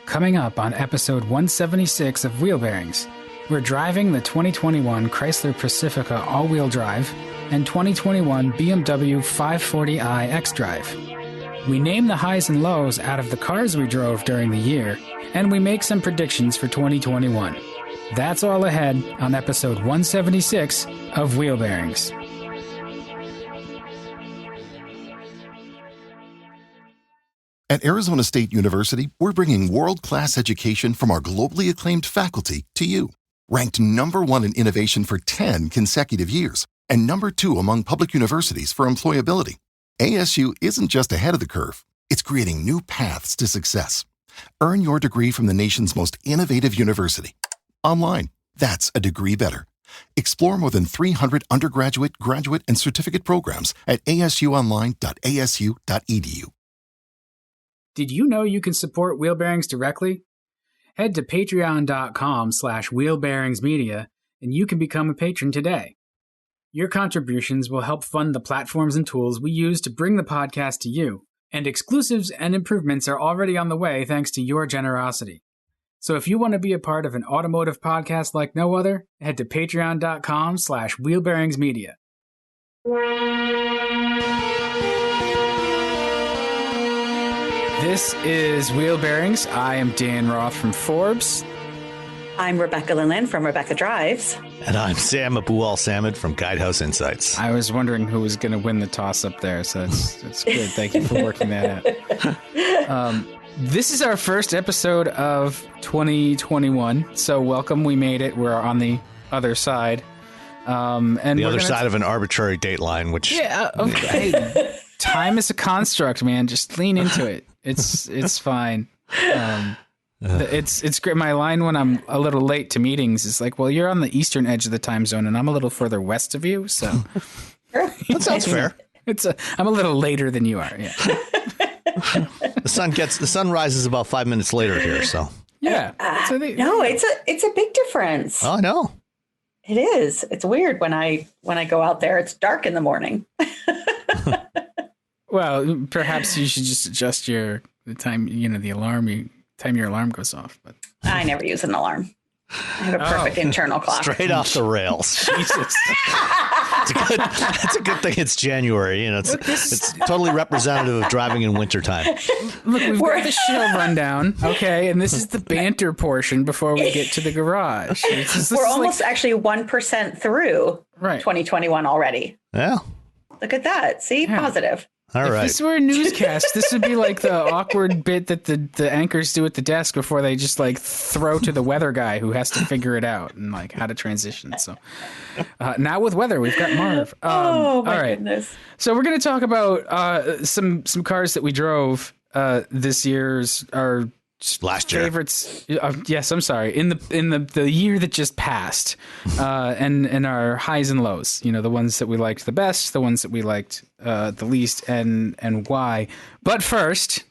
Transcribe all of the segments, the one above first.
Coming up on episode 176 of Wheel Bearings, we're driving the 2021 Chrysler Pacifica all-wheel drive and 2021 BMW 540i xDrive. We name the highs and lows out of the cars we drove during the year, and we make some predictions for 2021. That's all ahead on episode 176 of Wheel Bearings. At Arizona State University, we're bringing world-class education from our globally acclaimed faculty to you. Ranked #1 in innovation for 10 consecutive years and #2 among public universities for employability. ASU isn't just ahead of the curve, it's creating new paths to success. Earn your degree from the nation's most innovative university. Online, that's a degree better. Explore more than 300 undergraduate, graduate, and certificate programs at asuonline.asu.edu. Did you know you can support Wheel Bearings directly? Head to patreon.com/wheelbearingsmedia and you can become a patron today. Your contributions will help fund the platforms and tools we use to bring the podcast to you, and exclusives and improvements are already on the way thanks to your generosity. So if you want to be a part of an automotive podcast like no other, head to patreon.com/wheelbearingsmedia. This is Wheel Bearings. I am Dan Roth from Forbes. I'm Rebecca Linlin from Rebecca Drives. And I'm Sam Abu-Al-Samad from Guidehouse Insights. I was wondering who was going to win the toss-up there, so that's good. Thank you for working that out. This is our first episode of 2021, so welcome. We made it. We're on the other side. And the other side of an arbitrary dateline, which... Yeah, okay. Time is a construct, man. Just lean into it. It's fine. It's great. My line when I'm a little late to meetings is like, well, you're on the eastern edge of the time zone, and I'm a little further west of you, so that sounds fair. I'm a little later than you are. Yeah. The sun rises about 5 minutes later here, so yeah. No, it's a big difference. Oh, I know. It is. It's weird when I go out there. It's dark in the morning. Well, perhaps you should just adjust the time, the alarm, time your alarm goes off. But I never use an alarm. I have a perfect internal clock. Straight off the rails. Jesus. It's a good thing it's January. It's totally representative of driving in wintertime. Look, we've got the show rundown, okay, and this is the banter portion before we get to the garage. We're almost actually 1% through 2021 already. Yeah. Look at that. See? Yeah. Positive. All right. If this were a newscast, this would be like the awkward bit that the anchors do at the desk before they just like throw to the weather guy who has to figure it out and like how to transition. So now with weather, we've got Marv. Oh my goodness! So we're going to talk about some cars that we drove this year's our last year favorites. Yes, I'm sorry. In the year that just passed, and our highs and lows. The ones that we liked the best, the ones that we liked the least, and why. But first,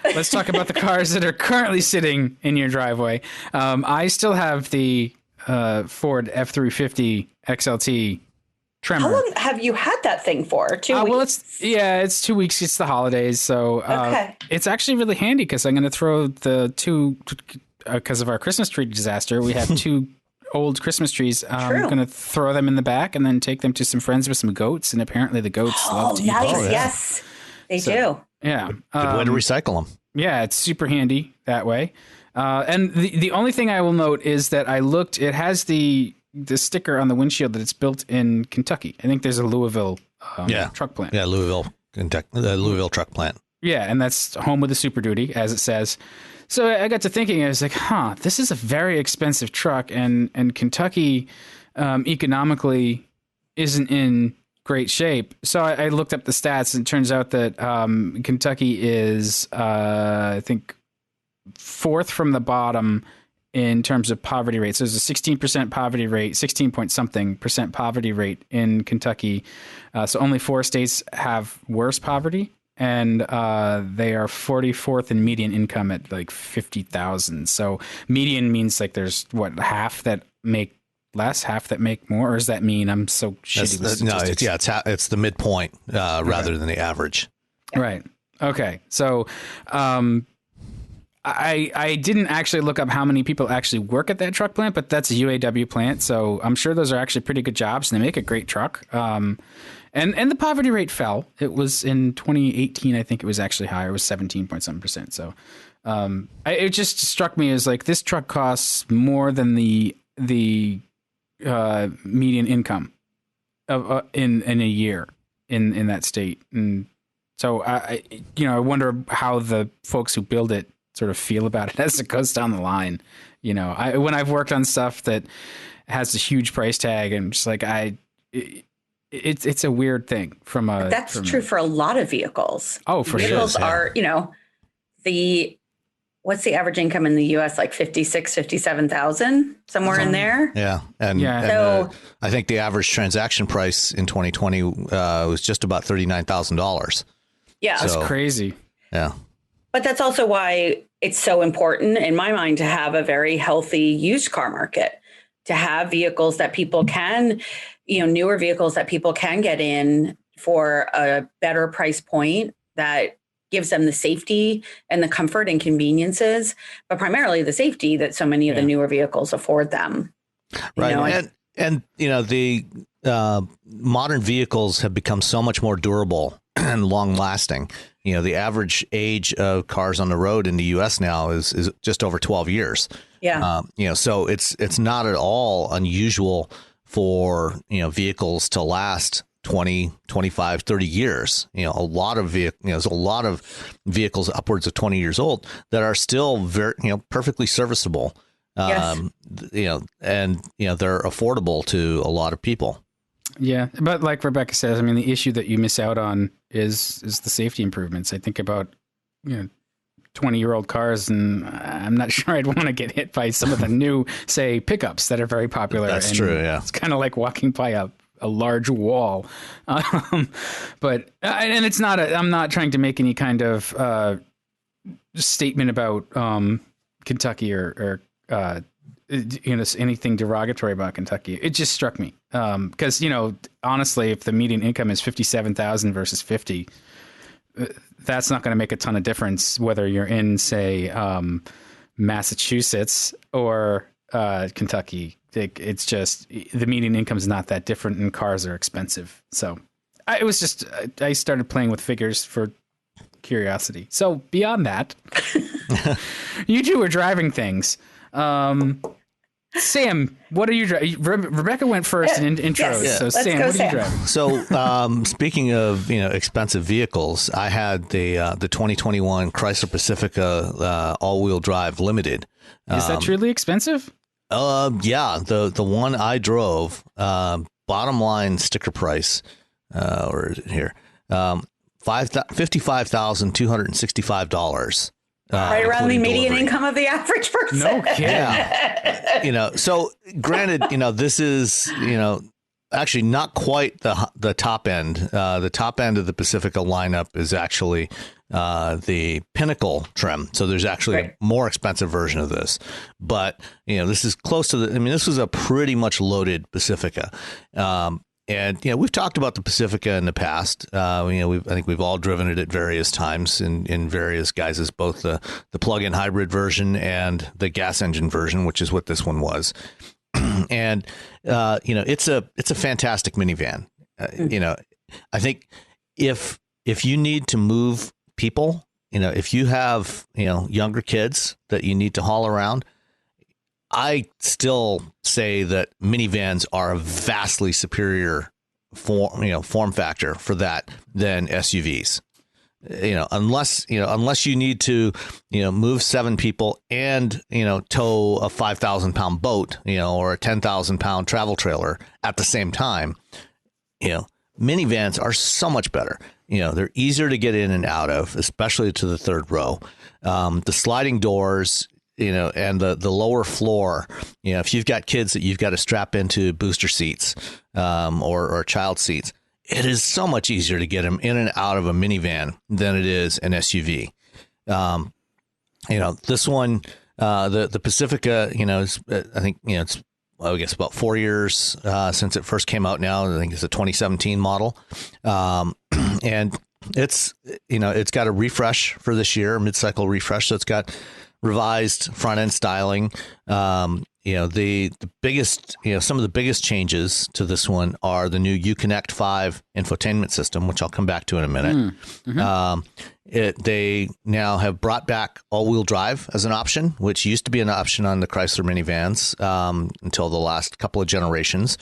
let's talk about the cars that are currently sitting in your driveway. I still have the Ford F-350 XLT Tremor. How long have you had that thing for? 2 weeks? Well, it's 2 weeks. It's the holidays. So it's actually really handy because I'm going to throw the two, because of our Christmas tree disaster, we have two old Christmas trees. I'm going to throw them in the back and then take them to some friends with some goats. And apparently the goats love to eat them. Nice. Yes, they do. Yeah. Good way to recycle them. Yeah, it's super handy that way. And the only thing I will note is that I looked, it has the sticker on the windshield that it's built in Kentucky. I think there's a Louisville truck plant. Yeah, Louisville, Kentucky, the Louisville truck plant. Yeah, and that's home of the Super Duty, as it says. So I got to thinking, I was like, this is a very expensive truck, and Kentucky economically isn't in great shape. So I looked up the stats, and it turns out that Kentucky is, I think, fourth from the bottom in terms of poverty rate. So there's a 16% poverty rate, 16 point something percent poverty rate in Kentucky. So only 4 states have worse poverty, and they are 44th in median income at like 50,000. So median means like there's half that make less, half that make more, or does that mean I'm so shitty with statistics? It's the midpoint rather than the average. Right. Okay. So I didn't actually look up how many people actually work at that truck plant, but that's a UAW plant, so I'm sure those are actually pretty good jobs, and they make a great truck. And the poverty rate fell. It was in 2018, I think it was actually higher. It was 17.7%. So it just struck me as like this truck costs more than the median income of in a year in that state. And so I wonder how the folks who build it sort of feel about it as it goes down the line. When I've worked on stuff that has a huge price tag, and just like it's a weird thing That's true for a lot of vehicles. Oh, for vehicles sure. Are, what's the average income in the US? Like 57,000, somewhere in there. Yeah. And I think the average transaction price in 2020 was just about $39,000. Yeah. That's crazy. Yeah. But that's also why it's so important in my mind to have a very healthy used car market, to have vehicles that people can, newer vehicles that people can get in for a better price point that gives them the safety and the comfort and conveniences, but primarily the safety that so many of the newer vehicles afford them. Right. The modern vehicles have become so much more durable and long lasting. The average age of cars on the road in the U.S. now is just over 12 years. Yeah. So it's not at all unusual for, vehicles to last 20, 25, 30 years. There's a lot of vehicles upwards of 20 years old that are still very, perfectly serviceable. Yes. And they're affordable to a lot of people. Yeah, but like Rebecca says, I mean, the issue that you miss out on is the safety improvements. I think about 20-year-old cars, and I'm not sure I'd want to get hit by some of the new, say, pickups that are very popular. That's true. Yeah, it's kind of like walking by a large wall. But and it's not. I'm not trying to make any kind of statement about Kentucky or anything derogatory about Kentucky. It just struck me because honestly, if the median income is $57,000 versus $50,000, that's not going to make a ton of difference whether you're in, say, Massachusetts or Kentucky. It's just the median income is not that different, and cars are expensive. So I started playing with figures for curiosity. So beyond that, you two are driving things. Sam, what are you driving? Rebecca went first in intro. Yes. So Sam, what are you driving? So speaking of expensive vehicles, I had the 2021 Chrysler Pacifica all-wheel drive limited. Is that truly expensive? Yeah, the one I drove, bottom line sticker price, or is it here? $55,265. Right around the median income of the average person. No kidding. Yeah. So granted, this is, actually not quite the top end. The top end of the Pacifica lineup is actually the Pinnacle trim. So there's actually a more expensive version of this. But, this is close to this was a pretty much loaded Pacifica. And, we've talked about the Pacifica in the past. I think we've all driven it at various times in various guises, both the plug-in hybrid version and the gas engine version, which is what this one was. And, it's a fantastic minivan. I think if you need to move people, if you have, younger kids that you need to haul around, I still say that minivans are a vastly superior form factor for that than SUVs. Unless you need to, move 7 people and, tow a 5,000 pound boat, or a 10,000 pound travel trailer at the same time, minivans are so much better. They're easier to get in and out of, especially to the third row. The sliding doors, and the lower floor, if you've got kids that you've got to strap into booster seats, or child seats, it is so much easier to get them in and out of a minivan than it is an SUV. This one, the Pacifica, is, I think, it's, I guess about 4 years, since it first came out now. I think it's a 2017 model. And it's got a refresh for this year, a mid-cycle refresh. So it's got revised front end styling. The biggest, some of the biggest changes to this one are the new Uconnect 5 infotainment system, which I'll come back to in a minute. They now have brought back all-wheel drive as an option, which used to be an option on the Chrysler minivans until the last couple of generations.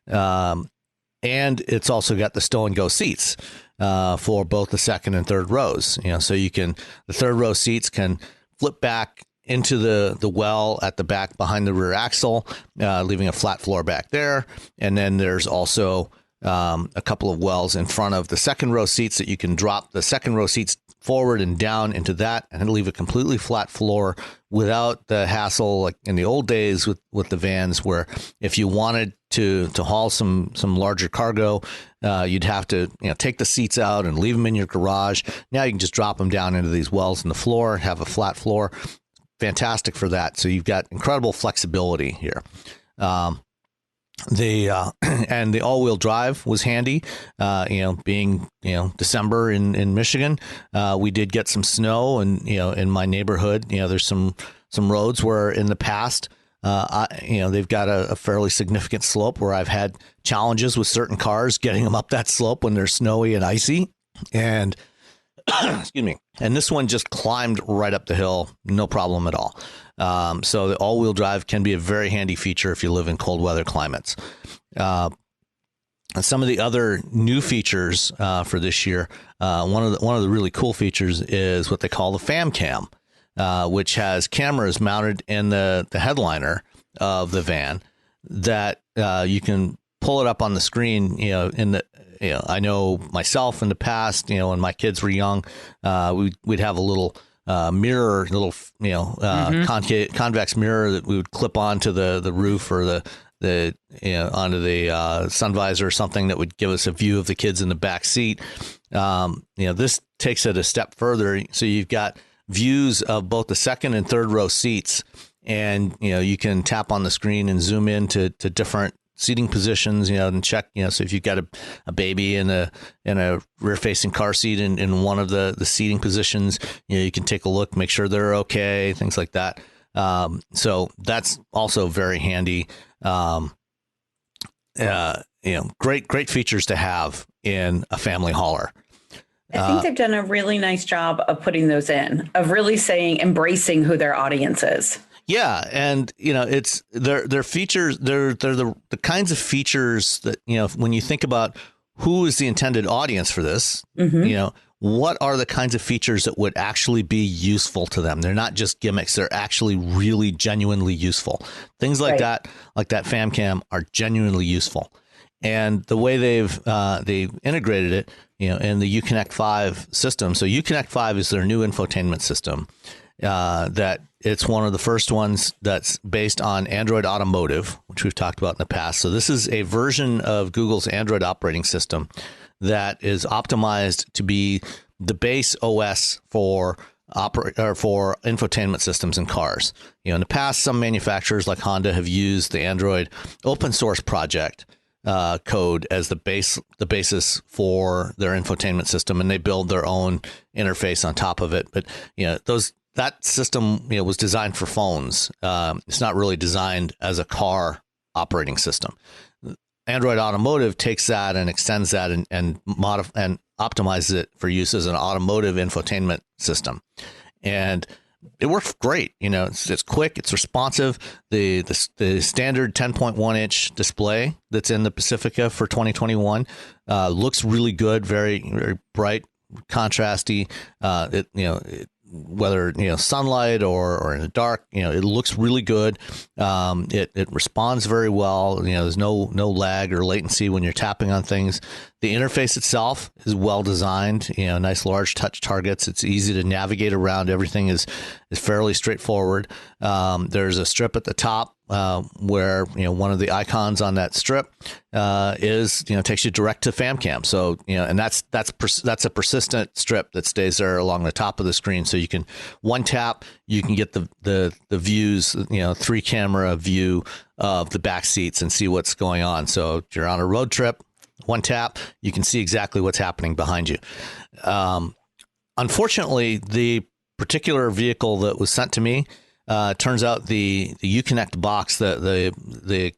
And it's also got the stow-and-go seats for both the second and third rows. So the third row seats can flip back into the well at the back behind the rear axle, leaving a flat floor back there. And then there's also a couple of wells in front of the second row seats that you can drop the second row seats forward and down into that and leave a completely flat floor without the hassle like in the old days with the vans, where if you wanted to haul some larger cargo, you'd have to take the seats out and leave them in your garage. Now you can just drop them down into these wells in the floor, have a flat floor. Fantastic for that. So you've got incredible flexibility here. And the all-wheel drive was handy. Being December in Michigan, we did get some snow, and in my neighborhood, there's some roads where in the past, they've got a fairly significant slope where I've had challenges with certain cars getting them up that slope when they're snowy and icy, and excuse me. And this one just climbed right up the hill, no problem at all. So the all-wheel drive can be a very handy feature if you live in cold weather climates. And some of the other new features for this year, one of the really cool features is what they call the Fam Cam, which has cameras mounted in the headliner of the van that you can pull it up on the screen. I know myself in the past, when my kids were young, we'd have a little mirror, convex mirror that we would clip onto the roof or onto the sun visor or something that would give us a view of the kids in the back seat. This takes it a step further. So you've got views of both the second and third row seats, and you can tap on the screen and zoom in to different seating positions, and check, so if you've got a baby in a rear facing car seat in one of the seating positions, you can take a look, make sure they're okay, things like that. So that's also very handy. Great features to have in a family hauler. I think they've done a really nice job of putting those in, of really embracing who their audience is. Yeah, and it's they're features. They're the kinds of features that when you think about who is the intended audience for this, what are the kinds of features that would actually be useful to them? They're not just gimmicks; they're actually really genuinely useful. Things like that, like that Fam Cam, are genuinely useful. And the way they've integrated it, in the Uconnect 5 system. So Uconnect 5 is their new infotainment system. That it's one of the first ones that's based on Android Automotive, which we've talked about in the past. So this is a version of Google's Android operating system that is optimized to be the base OS for infotainment systems in cars. In the past, some manufacturers like Honda have used the Android open source project code as the basis for their infotainment system, and they build their own interface on top of it. But that system was designed for phones. It's not really designed as a car operating system. Android Automotive takes that and extends that and optimizes it for use as an automotive infotainment system, and it works great. It's quick, it's responsive. The standard 10.1 inch display that's in the Pacifica for 2021 looks really good, very, very bright, contrasty. Whether sunlight or in the dark, it looks really good. It responds very well. There's no lag or latency when you're tapping on things. The interface itself is well designed. Nice large touch targets. It's easy to navigate around. Everything is fairly straightforward. There's a strip at the top where one of the icons on that strip takes you direct to FamCam. So and that's a persistent strip that stays there along the top of the screen. So you can one tap, you can get the views, 3-camera view of the back seats and see what's going on. So if you're on a road trip, one tap, you can see exactly what's happening behind you. Unfortunately, the particular vehicle that was sent to me, turns out the Uconnect box, the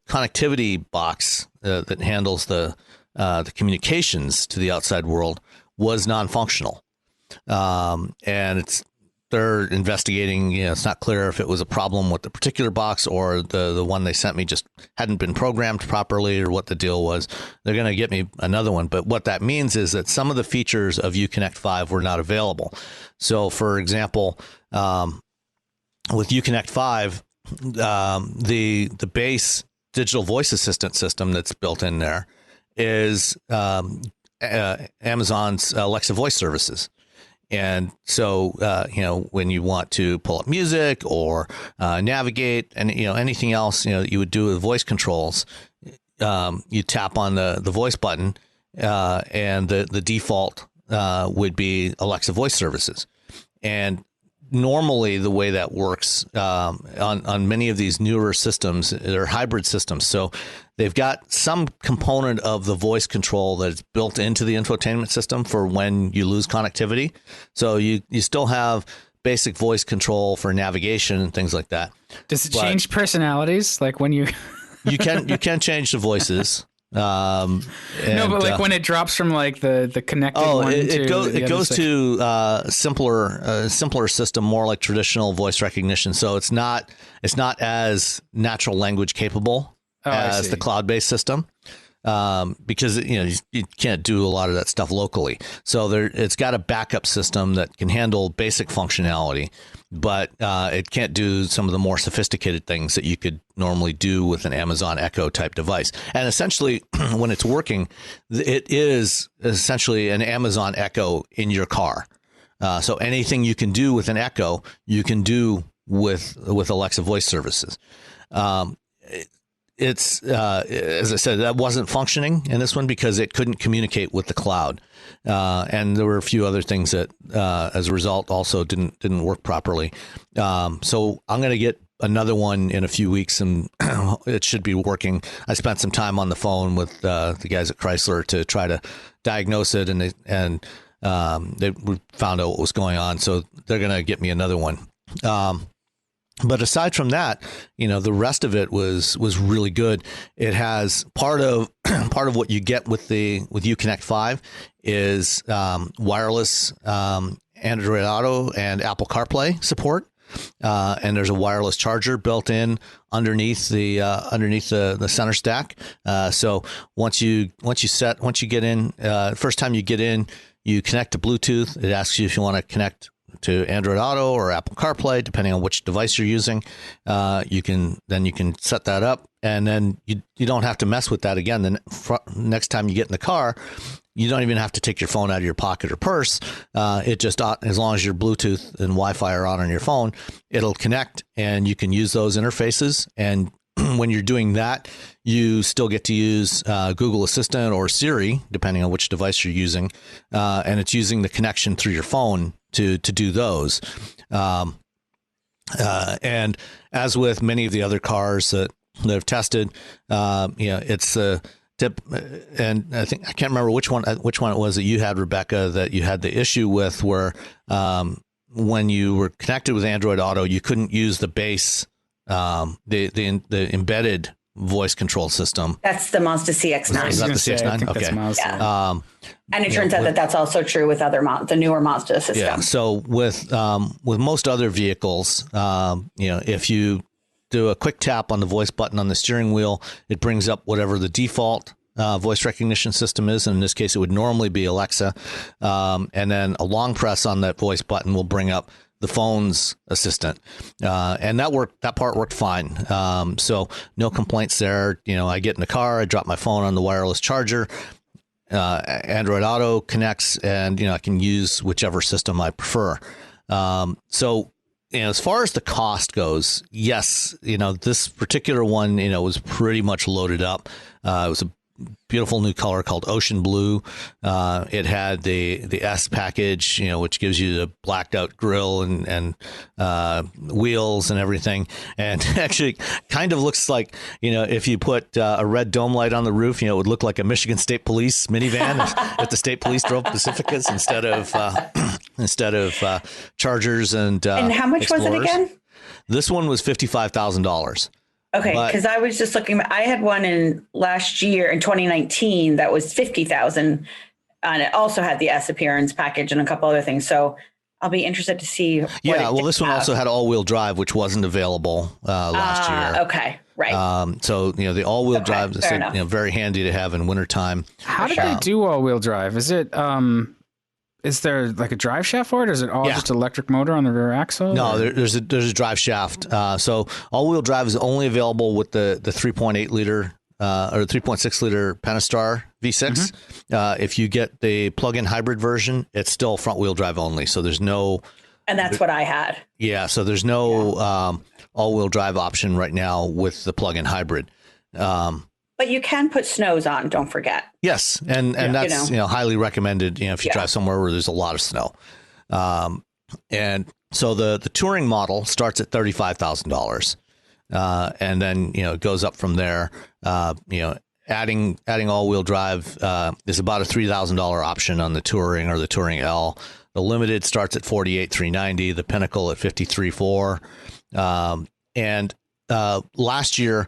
connectivity box that handles the communications to the outside world, was non-functional, and they're investigating. It's not clear if it was a problem with the particular box or the one they sent me just hadn't been programmed properly or what the deal was. They're going to get me another one. But what that means is that some of the features of Uconnect 5 were not available. So, for example, with Uconnect 5, the base digital voice assistant system that's built in there is Amazon's Alexa voice services. And so, when you want to pull up music or navigate and, anything else, that you would do with voice controls, you tap on the voice button and the default would be Alexa voice services. And normally the way that works on many of these newer systems, they're hybrid systems. So they've got some component of the voice control that's built into the infotainment system for when you lose connectivity. So you still have basic voice control for navigation and things like that. Does it change personalities? Like when you you can change the voices. No, but like when it drops from like the connected one it goes to simpler system, more like traditional voice recognition. So it's not as natural language capable as the cloud-based system, because you can't do a lot of that stuff locally. So it's got a backup system that can handle basic functionality, but it can't do some of the more sophisticated things that you could normally do with an Amazon Echo type device. And essentially, when it's working, it is essentially an Amazon Echo in your car. So anything you can do with an Echo, you can do with Alexa voice services. It's as I said, that wasn't functioning in this one because it couldn't communicate with the cloud, and there were a few other things that, as a result, also didn't work properly. So I'm going to get another one in a few weeks, and it should be working. I spent some time on the phone with the guys at Chrysler to try to diagnose it, and they found out what was going on. So they're going to get me another one. But aside from that, the rest of it was really good. It has part of what you get with Uconnect 5 is wireless Android Auto and Apple CarPlay support, and there's a wireless charger built in underneath the center stack. So once you get in, first time you get in, you connect to Bluetooth. It asks you if you want to connect to Android Auto or Apple CarPlay, depending on which device you're using. You can set that up, and then you don't have to mess with that again. The next time you get in the car, you don't even have to take your phone out of your pocket or purse. It just, as long as your Bluetooth and Wi-Fi are on your phone, it'll connect, and you can use those interfaces. And when you're doing that, you still get to use Google Assistant or Siri, depending on which device you're using, and it's using the connection through your phone to do those. And as with many of the other cars that I've tested, it's the tip. And I can't remember which one it was that you had, Rebecca, that you had the issue with, where when you were connected with Android Auto, you couldn't use the base, the embedded voice control system. That's the Mazda CX-9. Is that the CX-9? Okay. Yeah. And it turns out that that's also true with the newer Mazda systems. Yeah. So with most other vehicles, if you do a quick tap on the voice button on the steering wheel, it brings up whatever the default voice recognition system is. And in this case, it would normally be Alexa. And then a long press on that voice button will bring up the phone's assistant. And that part worked fine. So no complaints there. I get in the car, I drop my phone on the wireless charger, Android Auto connects, and, I can use whichever system I prefer. So, as far as the cost goes, yes, this particular one, was pretty much loaded up. It was beautiful new color called Ocean Blue. It had the S package, which gives you the blacked out grille and wheels and everything. And actually kind of looks like, if you put a red dome light on the roof, it would look like a Michigan State Police minivan if the state police drove Pacificas instead of Chargers and how much Explorers. was it again? This one was $55,000. Okay, because I was just looking. I had one in last year in 2019 that was $50,000, and it also had the S appearance package and a couple other things. So I'll be interested to see. This one also had all-wheel drive, which wasn't available last year. Okay, right. So the all-wheel drive is very handy to have in wintertime. How did they do all-wheel drive? Is it is there like a drive shaft for it, or is it all just electric motor on the rear axle? No, there's a drive shaft. So all-wheel drive is only available with the 3.8 liter or 3.6 liter Pentastar V6. If you get the plug-in hybrid version, it's still front-wheel drive only. So there's no. And that's what I had. Yeah. So there's no all-wheel drive option right now with the plug-in hybrid. But you can put snows on, don't forget. Yes, and that's highly recommended. If you drive somewhere where there's a lot of snow, and so the touring model starts at $35,000, and then it goes up from there. Adding all-wheel drive is about a $3,000 option on the touring or the Touring L. The limited starts at $48,390. The Pinnacle at $53,400. And last year,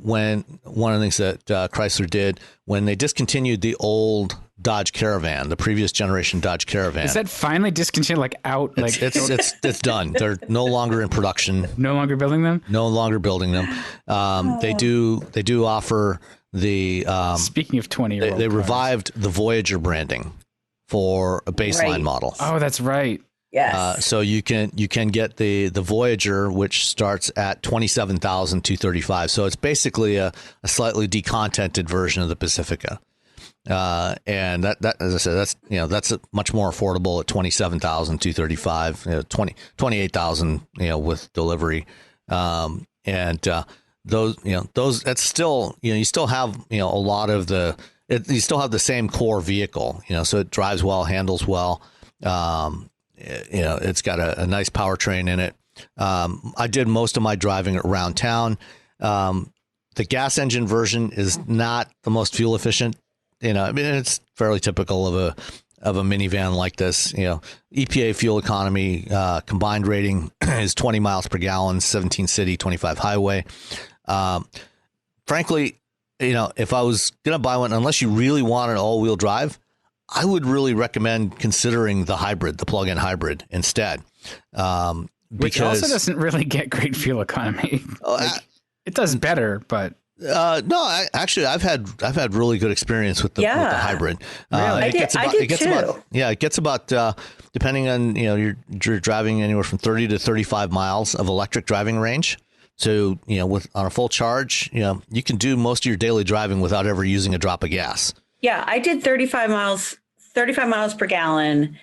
when one of the things that Chrysler did when they discontinued the old Dodge Caravan, the previous generation Dodge Caravan, is that finally discontinued? It's done. They're no longer in production. No longer building them. No longer building them. They do offer the. Speaking of 20-year-old, they revived the Voyager branding for a baseline model. Oh, that's right. Yes. So you can get the Voyager, which starts at $27,235. So it's basically a slightly decontented version of the Pacifica. And that as I said, that's much more affordable at $27,235, $28,000, with delivery. And those that's still, you still have, a lot of you still have the same core vehicle, so it drives well, handles well. It's got a nice powertrain in it. I did most of my driving around town. The gas engine version is not the most fuel efficient. It's fairly typical of a minivan like this. EPA fuel economy combined rating is 20 miles per gallon, 17 city, 25 highway. Frankly, if I was going to buy one, unless you really want an all-wheel drive, I would really recommend considering the hybrid, the plug-in hybrid instead. Which also doesn't really get great fuel economy. It does better, but no, I've had really good experience with the hybrid. Really? It gets about depending on you're driving anywhere from 30 to 35 miles of electric driving range. So on a full charge, you can do most of your daily driving without ever using a drop of gas. Yeah, I did 35 miles per gallon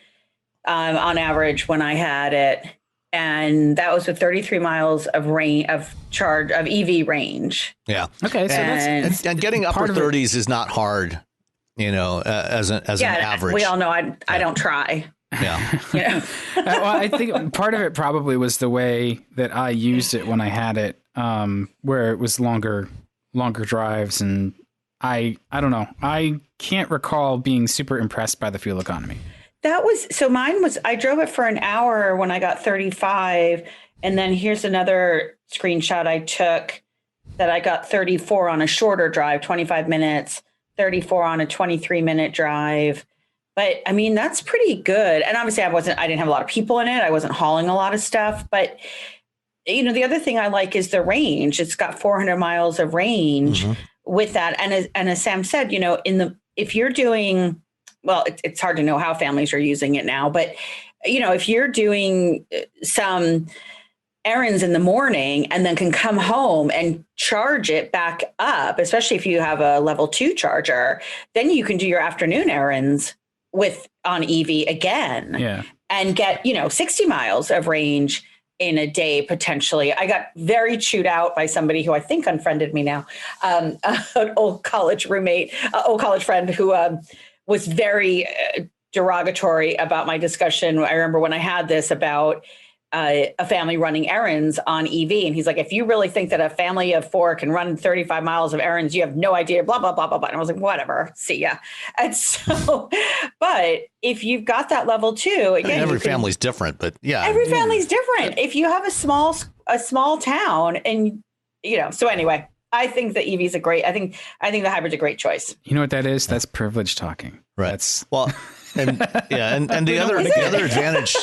on average when I had it. And that was with 33 miles of EV range. Yeah. Okay. So and getting upper 30s is not hard, as an average. We all know I don't try. Yeah. Well, I think part of it probably was the way that I used it when I had it, where it was longer drives, and I don't know. I can't recall being super impressed by the fuel economy. Mine was, I drove it for an hour when I got 35. And then here's another screenshot I took that I got 34 on a shorter drive, 25 minutes, 34 on a 23-minute drive. But I mean, that's pretty good. And obviously I didn't have a lot of people in it. I wasn't hauling a lot of stuff, but the other thing I like is the range. It's got 400 miles of range with that. And as Sam said, if you're doing, well, it's hard to know how families are using it now, but if you're doing some errands in the morning and then can come home and charge it back up, especially if you have a level 2 charger, then you can do your afternoon errands on EV again, and get 60 miles of range in a day, potentially. I got very chewed out by somebody who I think unfriended me now, an old college roommate, old college friend who was very derogatory about my discussion. I remember when I had this about a family running errands on EV. And he's like, if you really think that a family of 4 can run 35 miles of errands, you have no idea, blah, blah, blah, blah, blah. And I was like, whatever, see ya. And so, but if you've got that level 2, again, every family's different, but yeah. Every family's different. If you have a small town and, so anyway, I think the EV is a great, I think the hybrid's a great choice. You know what that is? That's privilege talking. Right. And the other advantage,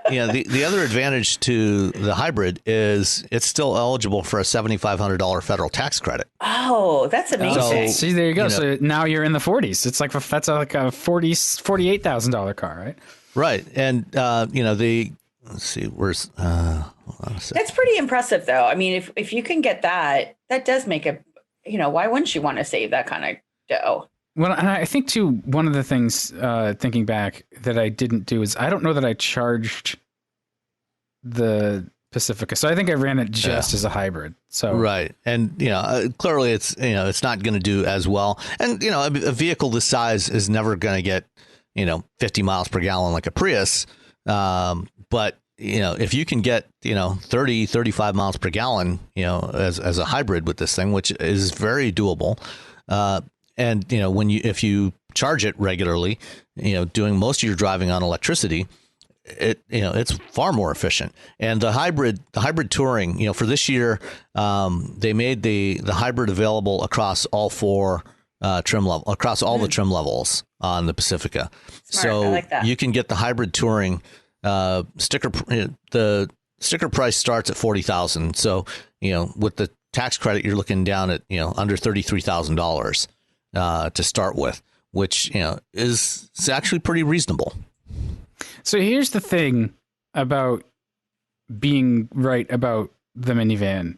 the other advantage to the hybrid is it's still eligible for a $7,500 federal tax credit. Oh, that's amazing. So, see, there you go. So now you're in the 40s. It's like that's like a $48,000 car, right? Right. And let's see, where's that's pretty impressive, though. I mean, if you can get that does make why wouldn't you want to save that kind of dough? Well, and I think, too, one of the things, thinking back, that I didn't do is I don't know that I charged the Pacifica. So I think I ran it just as a hybrid. So right. And, clearly it's not going to do as well. And, a vehicle this size is never going to get, 50 miles per gallon like a Prius. But, if you can get, 30, 35 miles per gallon, as a hybrid with this thing, which is very doable, and, if you charge it regularly, doing most of your driving on electricity, it's far more efficient. And the hybrid touring, for this year, they made the hybrid available across all 4 trim level, across all the trim levels on the Pacifica. Smart. So I like that. You can get the hybrid touring sticker. The sticker price starts at $40,000. So, with the tax credit, you're looking down at, under $33,000. To start with, which, is actually pretty reasonable. So here's the thing about being right about the minivan,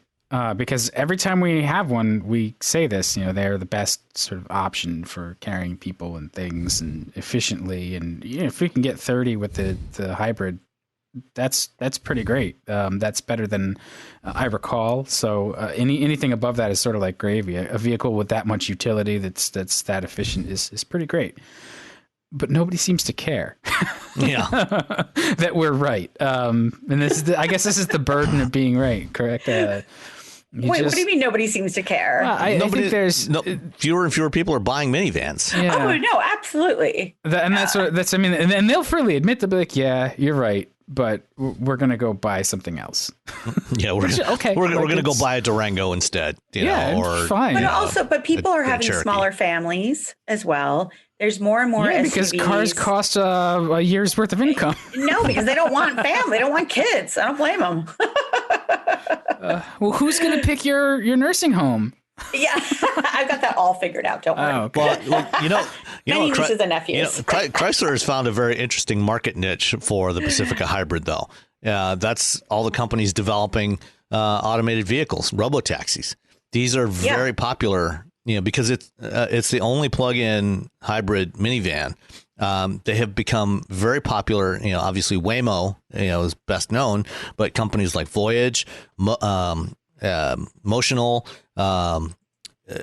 because every time we have one, we say this, they're the best sort of option for carrying people and things and efficiently. And if we can get 30 with the hybrid, that's pretty great. That's better than I recall. So anything above that is sort of like gravy. A vehicle with that much utility that's that efficient is pretty great. But nobody seems to care. Yeah, that we're right. And this is I guess this is the burden of being right. Correct. Wait, what do you mean nobody seems to care? I think there's fewer and fewer people are buying minivans. Yeah. Oh no, absolutely. That's I mean, and they'll freely admit, they'll be like, yeah, you're right, but we're gonna go buy something else. Yeah, we're gonna go buy a Durango instead. Or fine. But people are having Cherokee. Smaller families as well. There's more and more SUVs. Because cars cost a year's worth of income. No, because they don't want family. They don't want kids. I don't blame them. Well, who's going to pick your nursing home? Yeah, I've got that all figured out. Don't worry. Oh, okay. Well, Many nieces and nephews. Chrysler has found a very interesting market niche for the Pacifica hybrid, though. That's all the companies developing automated vehicles, robotaxis. These are very popular. Because it's the only plug-in hybrid minivan. They have become very popular. Obviously Waymo, is best known, but companies like Voyage, Motional,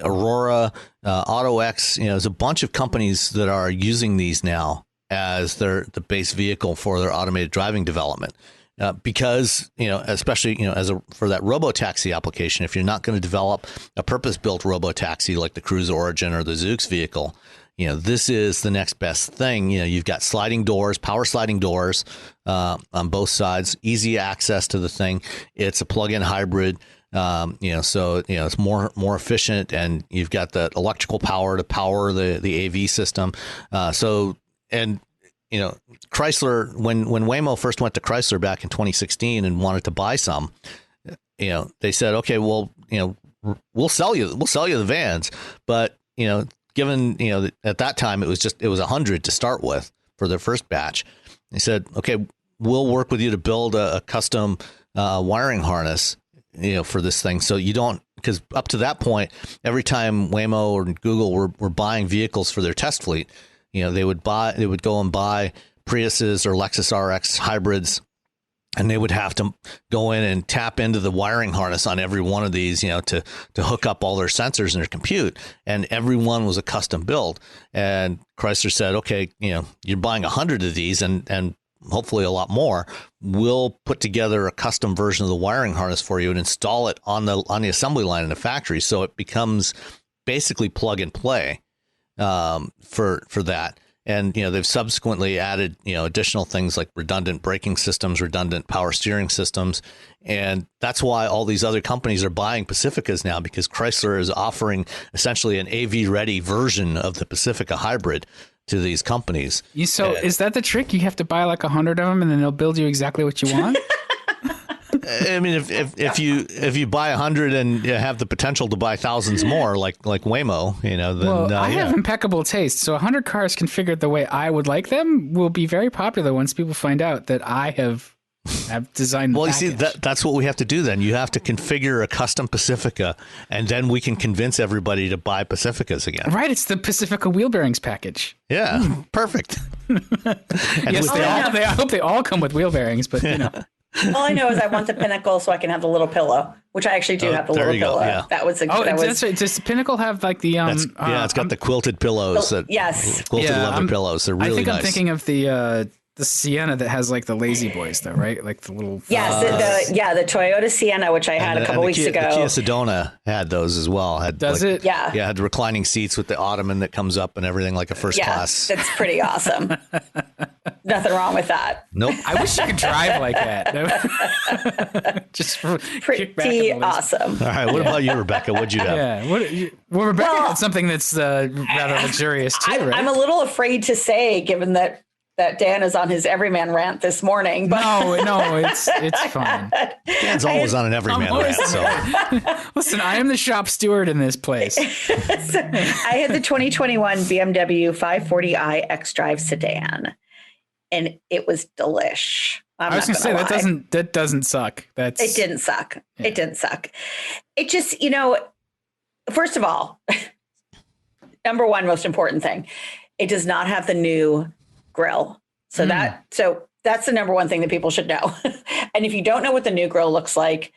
Aurora, AutoX, there's a bunch of companies that are using these now as the base vehicle for their automated driving development. Because, especially, for that robotaxi application, if you're not going to develop a purpose-built robotaxi like the Cruise Origin or the Zoox vehicle, this is the next best thing. You've got sliding doors, power sliding doors on both sides, easy access to the thing. It's a plug-in hybrid, so it's more efficient, and you've got the electrical power to power the AV system. Chrysler, when Waymo first went to Chrysler back in 2016 and wanted to buy some, they said, okay, well, we'll sell you the vans, but given at that time it was 100 to start with for their first batch. They said, okay, we'll work with you to build a custom wiring harness, for this thing, so you don't, because up to that point, every time Waymo or Google were buying vehicles for their test fleet, they would go and buy Priuses or Lexus RX hybrids And they would have to go in and tap into the wiring harness on every one of these, to hook up all their sensors and their compute. And every one was a custom build. And Chrysler said, okay, you're buying 100 of these and hopefully a lot more. We'll put together a custom version of the wiring harness for you and install it on the assembly line in the factory. So it becomes basically plug and play for that. And, they've subsequently added, additional things like redundant braking systems, redundant power steering systems. And that's why all these other companies are buying Pacificas now, because Chrysler is offering essentially an AV ready version of the Pacifica hybrid to these companies. So is that the trick? You have to buy like 100 of them and then they'll build you exactly what you want? I mean, if you buy 100 and you have the potential to buy thousands more, like Waymo, then I have impeccable taste. So 100 cars configured the way I would like them will be very popular once people find out that I have designed. Well, you see, that's what we have to do. Then you have to configure a custom Pacifica, and then we can convince everybody to buy Pacificas again. Right? It's the Pacifica wheel bearings package. Yeah, perfect. Yes, I hope they all come with wheel bearings, but All I know is I want the Pinnacle so I can have the little pillow, which I actually do have the little pillow. Yeah. That was that's right. Does the Pinnacle have like the it's got the quilted pillows. Yes, quilted leather pillows. They're really nice. I'm thinking of the Sienna that has like the lazy boys though, right? Like the little the Toyota Sienna, which I had a couple weeks ago. The Kia Sedona had those as well. Does it? Yeah. Yeah, had reclining seats with the ottoman that comes up and everything like a first class. That's pretty awesome. Nothing wrong with that. Nope. I wish you could drive like that. Just pretty awesome. All right. What about you, Rebecca? What'd you have? Yeah. Well, Rebecca had something that's rather luxurious too, right? I'm a little afraid to say, given that Dan is on his everyman rant this morning. But no, it's fine. Dan's always on an everyman rant. So listen, I am the shop steward in this place. So I had the 2021 BMW 540i xDrive sedan, and it was delish. I was going to say that doesn't suck. It didn't suck. Yeah. It didn't suck. It just, first of all, number one most important thing, it does not have the new grill. So that's the number one thing that people should know. And if you don't know what the new grill looks like,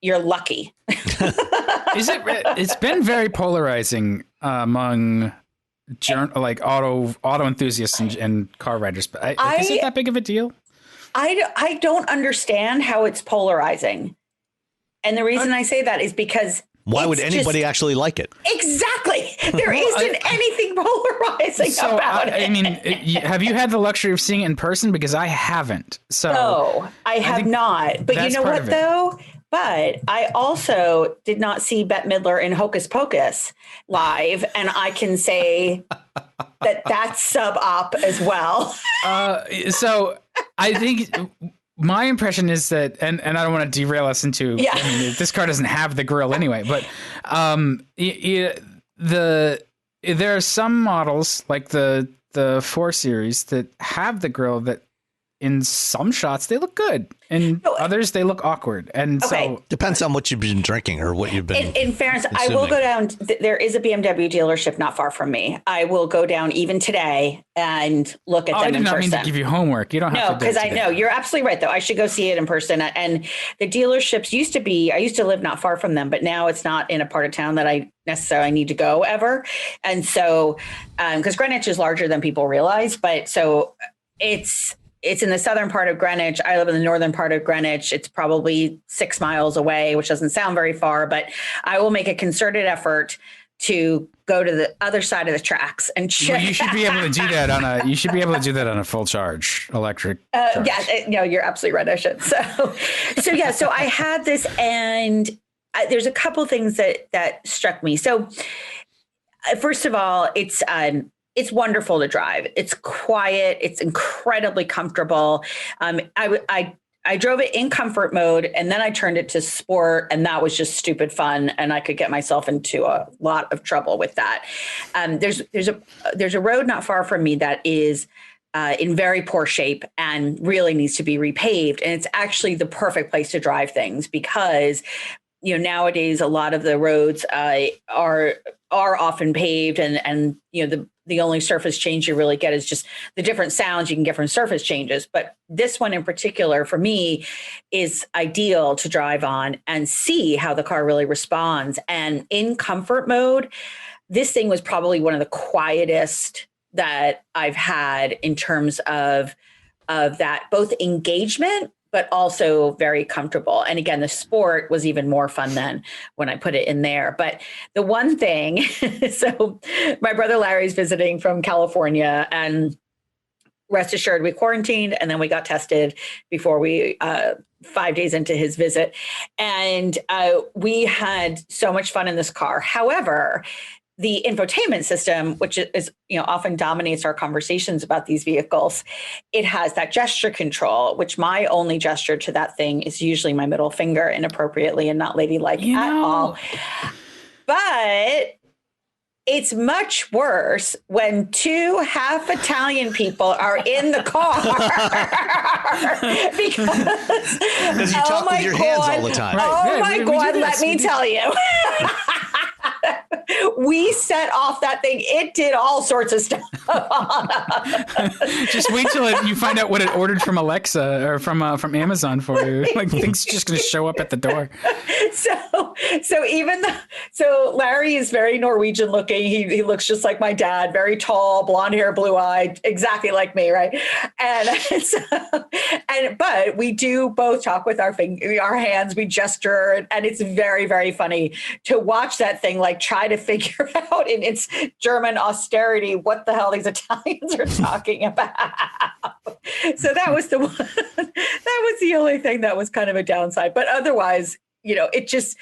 you're lucky. It's been very polarizing among auto enthusiasts and car riders. But is it that big of a deal? I don't understand how it's polarizing. And the reason I say that is because why would anybody actually like it? Exactly. There isn't anything polarizing about it. I mean, have you had the luxury of seeing it in person? Because I haven't. No, I have not. But you know what, though? But I also did not see Bette Midler in Hocus Pocus live, and I can say that that's sub-op as well. So I think my impression is that, and I don't want to derail us into, I mean, this car doesn't have the grille anyway, but there are some models like the 4 Series that have the grille that in some shots they look good, and others they look awkward. And so depends on what you've been drinking or what you've been. In fairness, consuming. I will go down. There is a BMW dealership not far from me. I will go down even today and look at them in person. I did not mean to give you homework. You don't have to. No, because I know you're absolutely right. Though I should go see it in person. And the dealerships used to be. I used to live not far from them, but now it's not in a part of town that I necessarily need to go ever. And so, because Greenwich is larger than people realize, but so it's in the southern part of Greenwich. I live in the northern part of Greenwich. It's probably 6 miles away, which doesn't sound very far, but I will make a concerted effort to go to the other side of the tracks and check. Well, you should be able to do that on a full charge electric. No, you're absolutely right. I should. So I had this, and there's a couple things that struck me. So first of all, it's wonderful to drive. It's quiet. It's incredibly comfortable. I drove it in comfort mode, and then I turned it to sport, and that was just stupid fun. And I could get myself into a lot of trouble with that. There's a road not far from me that is in very poor shape and really needs to be repaved. And it's actually the perfect place to drive things because, nowadays a lot of the roads are often paved, and the the only surface change you really get is just the different sounds you can get from surface changes. But this one in particular, for me, is ideal to drive on and see how the car really responds. And in comfort mode, this thing was probably one of the quietest that I've had in terms of that, both engagement, but also very comfortable. And again, the sport was even more fun than when I put it in there. But the one thing, so my brother Larry's visiting from California, and rest assured, we quarantined and then we got tested before we 5 days into his visit. And we had so much fun in this car. However, the infotainment system, which is, often dominates our conversations about these vehicles, it has that gesture control, which my only gesture to that thing is usually my middle finger, inappropriately and not ladylike at all. But it's much worse when two half Italian people are in the car because you talk with your hands all the time. Oh my God, let me tell you. We set off that thing. It did all sorts of stuff. Just wait till you find out what it ordered from Alexa or from Amazon for you. Like, things just going to show up at the door. So Larry is very Norwegian looking. He looks just like my dad, very tall, blonde hair, blue eyed, exactly like me, right? But we do both talk with our hands. We gesture, and it's very, very funny to watch that thing like try to figure out in its German austerity what the hell these Italians are talking about. So that was the one. That was the only thing that was kind of a downside. But otherwise, it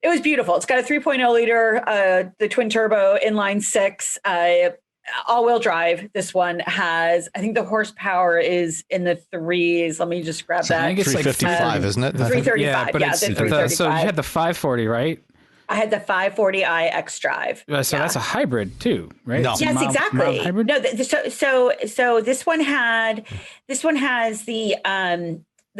was beautiful. It's got a 3.0 liter, the twin turbo inline six, all-wheel drive. This one has, I think the horsepower is in the threes. Let me just grab that. I think it's 355, isn't it? 335. Yeah, but it's 335. So you had the 540, right? I had the 540i xDrive. So that's a hybrid too, right? No. Yes, exactly. Hybrid? No, so this one has the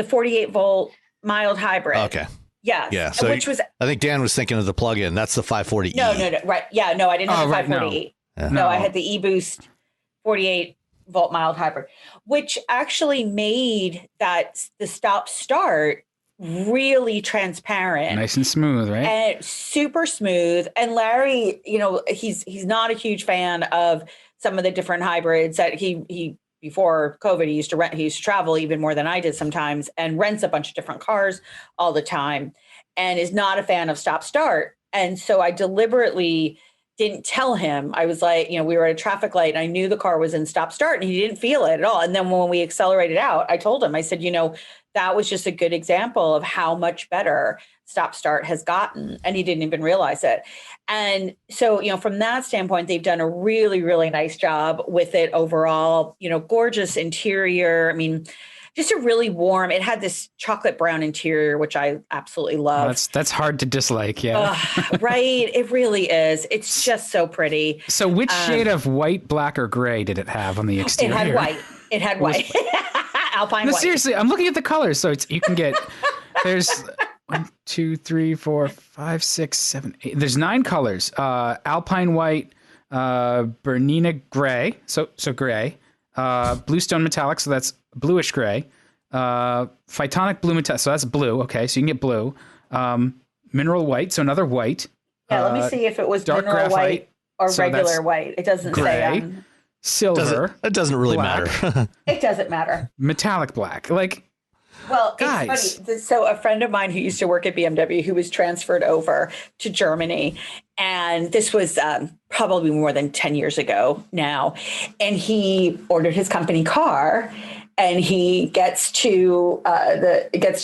48 volt mild hybrid. Okay. Yes. Yeah. So which was, I think Dan was thinking of the plug-in. That's the 540e. No. Right. Yeah. No, I didn't have the 540e. No, I had the eBoost 48 volt mild hybrid, which actually made the stop start really transparent, nice and smooth, right? And super smooth. And Larry, he's not a huge fan of some of the different hybrids that he before COVID, he used to travel even more than I did sometimes, and rents a bunch of different cars all the time, and is not a fan of stop start. And so I deliberately didn't tell him. I was like, we were at a traffic light and I knew the car was in stop start and he didn't feel it at all. And then when we accelerated out, I told him, I said, that was just a good example of how much better stop start has gotten. And he didn't even realize it. And so, from that standpoint, they've done a really, really nice job with it overall, gorgeous interior. I mean, just a really warm, it had this chocolate brown interior, which I absolutely love. That's hard to dislike. Yeah. Right. It really is. It's just so pretty. So which shade of white, black, or gray did it have on the exterior? It had white. Alpine white. Seriously, I'm looking at the colors. So you can get, there's 1, 2, 3, 4, 5, 6, 7, 8. There's 9 colors. Alpine white, Bernina gray. So gray, bluestone metallic. So that's bluish gray, phytonic blue metallic. So that's blue. Okay. So you can get blue, mineral white. So another white. Yeah. Let me see if it was dark mineral graphite, white or regular white. It doesn't gray, say. Silver. It doesn't really matter. It doesn't matter. Metallic black. Well, guys. It's funny. So a friend of mine who used to work at BMW, who was transferred over to Germany, and this was probably more than 10 years ago now, and he ordered his company car, and he gets to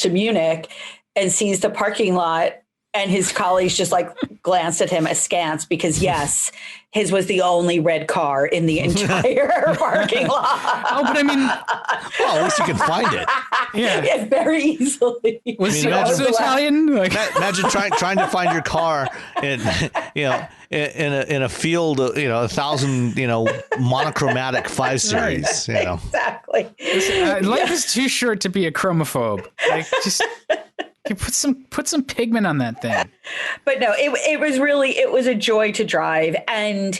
Munich and sees the parking lot, and his colleagues just glanced at him askance because yes, his was the only red car in the entire parking lot. Oh, but I mean, well, at least you can find it. Yeah, very easily. Was he also Italian? Imagine trying to find your car in a field of 1,000 monochromatic 5 Series. Exactly. Life is too short to be a chromophobe. Just. Put some pigment on that thing. But no, it was a joy to drive. And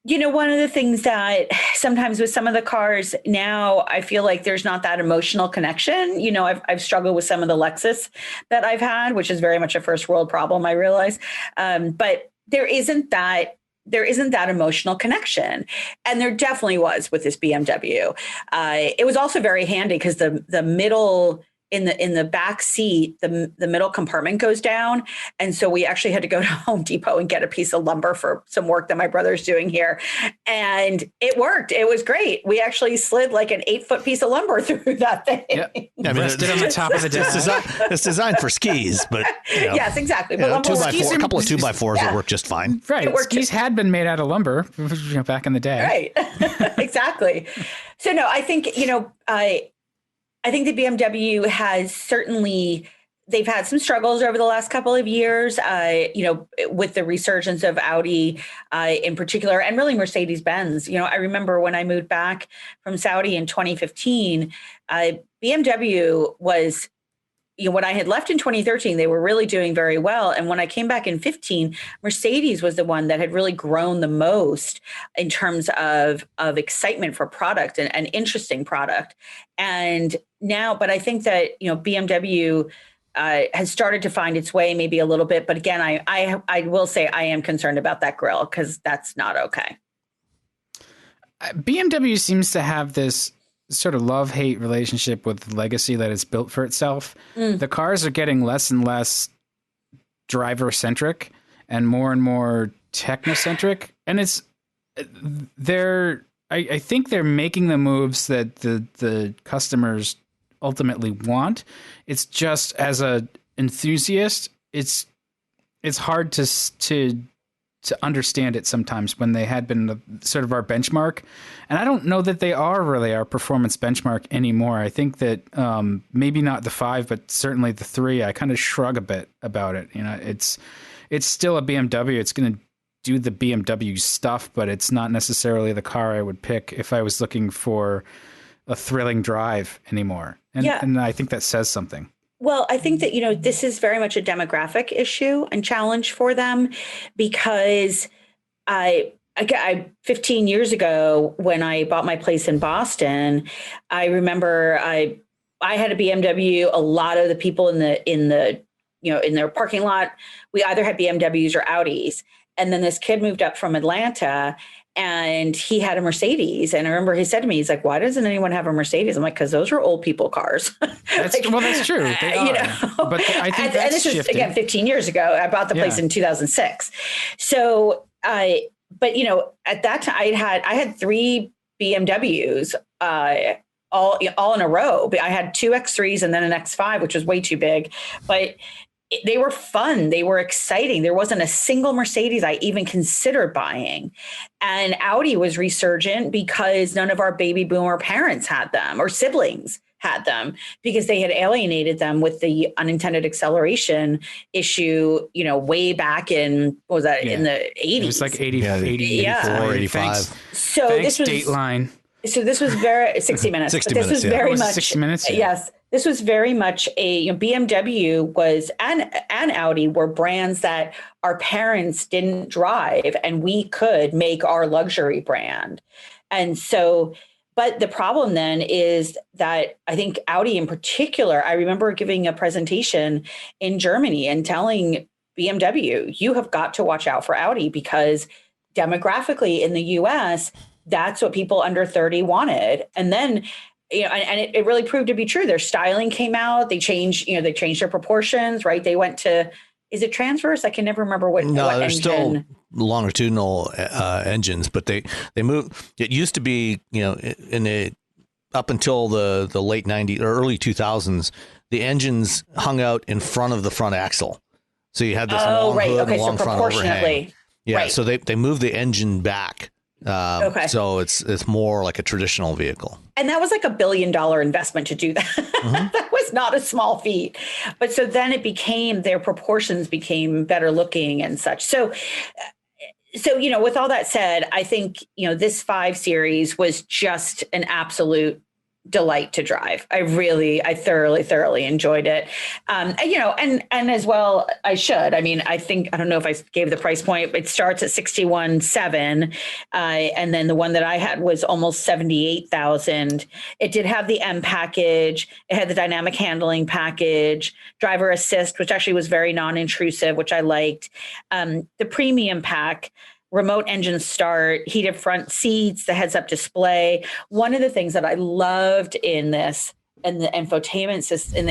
One of the things that sometimes with some of the cars now, I feel like there's not that emotional connection. I've struggled with some of the Lexus that I've had, which is very much a first world problem, I realize. But there isn't that emotional connection. And there definitely was with this BMW. It was also very handy because the middle in the back seat, the middle compartment goes down. And so we actually had to go to Home Depot and get a piece of lumber for some work that my brother's doing here. And it worked. It was great. We actually slid like an 8-foot piece of lumber through that thing. Yep. I mean, rested on the top of the desk. It's designed for skis, but yes, exactly. But a couple of 2x4s will work just fine. Right. Skis had been made out of lumber back in the day. Right. Exactly. So no, I think, I think the BMW has certainly, they've had some struggles over the last couple of years, with the resurgence of Audi in particular, and really Mercedes-Benz. I remember when I moved back from Saudi in 2015, BMW was, when I had left in 2013, they were really doing very well. And when I came back in 15, Mercedes was the one that had really grown the most in terms of excitement for product and interesting product. And now, but I think that, BMW has started to find its way maybe a little bit. But again, I will say I am concerned about that grille because that's not okay. BMW seems to have this sort of love-hate relationship with the legacy that it's built for itself. The cars are getting less and less driver-centric and more technocentric. And I think they're making the moves that the customers ultimately want. It's just, as a enthusiast, it's hard to understand it sometimes when they had been sort of our benchmark. And I don't know that they are really our performance benchmark anymore. I think that maybe not the 5, but certainly the 3, I kind of shrug a bit about it. It's still a BMW. It's going to do the BMW stuff, but it's not necessarily the car I would pick if I was looking for a thrilling drive anymore. And I think that says something. Well, I think that, this is very much a demographic issue and challenge for them because I 15 years ago, when I bought my place in Boston, I remember I had a BMW. A lot of the people in their parking lot, we either had BMWs or Audis. And then this kid moved up from Atlanta and he had a Mercedes. And I remember he said to me, he's like, why doesn't anyone have a Mercedes? I'm like, because those are old people cars. That's true. They are. But I think that's this shifting. is, again, 15 years ago. I bought the place in 2006. So but at that time I had 3 BMWs, all in a row. I had 2 X3s and then an X5, which was way too big, but they were fun. They were exciting. There wasn't a single Mercedes I even considered buying. And Audi was resurgent because none of our baby boomer parents had them or siblings had them because they had alienated them with the unintended acceleration issue, way back in, what was that, in the 80s? It was like 84, 85. Thanks. So Thanks, this was Dateline. So this was very 60 minutes. 60 this minutes, was very much 60 minutes. Yeah. Yes, this was very much a BMW was and Audi were brands that our parents didn't drive, and we could make our luxury brand. And so, but the problem then is that I think Audi in particular. I remember giving a presentation in Germany and telling BMW, you have got to watch out for Audi because demographically in the U.S. that's what people under 30 wanted. And then, and it really proved to be true. Their styling came out. They changed their proportions, right? They went to, is it transverse? I can never remember what. No, what they're engine. still longitudinal engines, but they moved. It used to be, up until the late 90s or early 2000s, the engines hung out in front of the front axle. So you had this long hood and long front overhang. Yeah, right. So they moved the engine back. So it's more like a traditional vehicle. And that was like $1 billion investment to do that. Mm-hmm. That was not a small feat. But so then their proportions became better looking and such. So, with all that said, I think, this 5 Series was just an absolute delight to drive. I thoroughly enjoyed it. And as well, I should. I mean, I don't know if I gave the price point. It starts at 61,700, and then the one that I had was almost 78,000. It did have the M package. It had the dynamic handling package, driver assist, which actually was very non-intrusive, which I liked. The premium pack, remote engine start, heated front seats, the heads-up display. One of the things that I loved in this, and the infotainment system,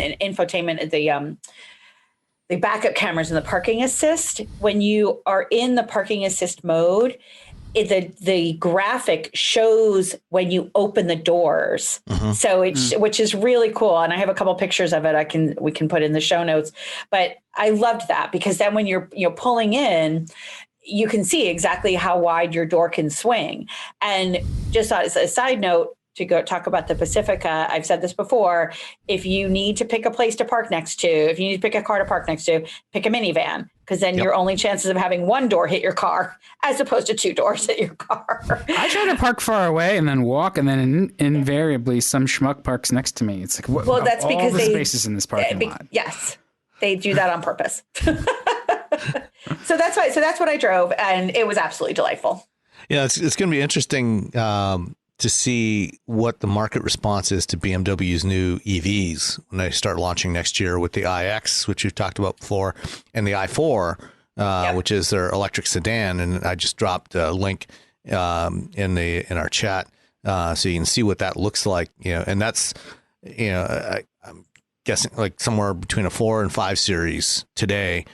the backup cameras and the parking assist. When you are in the parking assist mode, the graphic shows when you open the doors. So which is really cool. And I have a couple pictures of it. We can put in the show notes. But I loved that, because then when you're pulling in, you can see exactly how wide your door can swing. And just as a side note, to go talk about the Pacifica, I've said this before, if you need to pick a place to park next to, if you need to pick a car to park next to, pick a minivan, because then your only chances of having one door hit your car as opposed to two doors hit your car. I try to park far away and then walk, and then invariably some schmuck parks next to me. It's like, well, that's because all the spaces in this parking lot. Yes, they do that on purpose. So that's why. So that's what I drove, and it was absolutely delightful. Yeah, it's going to be interesting to see what the market response is to BMW's new EVs when they start launching next year with the iX, which we've talked about before, and the i4, which is their electric sedan. And I just dropped a link in our chat so you can see what that looks like. And that's I'm guessing like somewhere between a 4 and 5 series today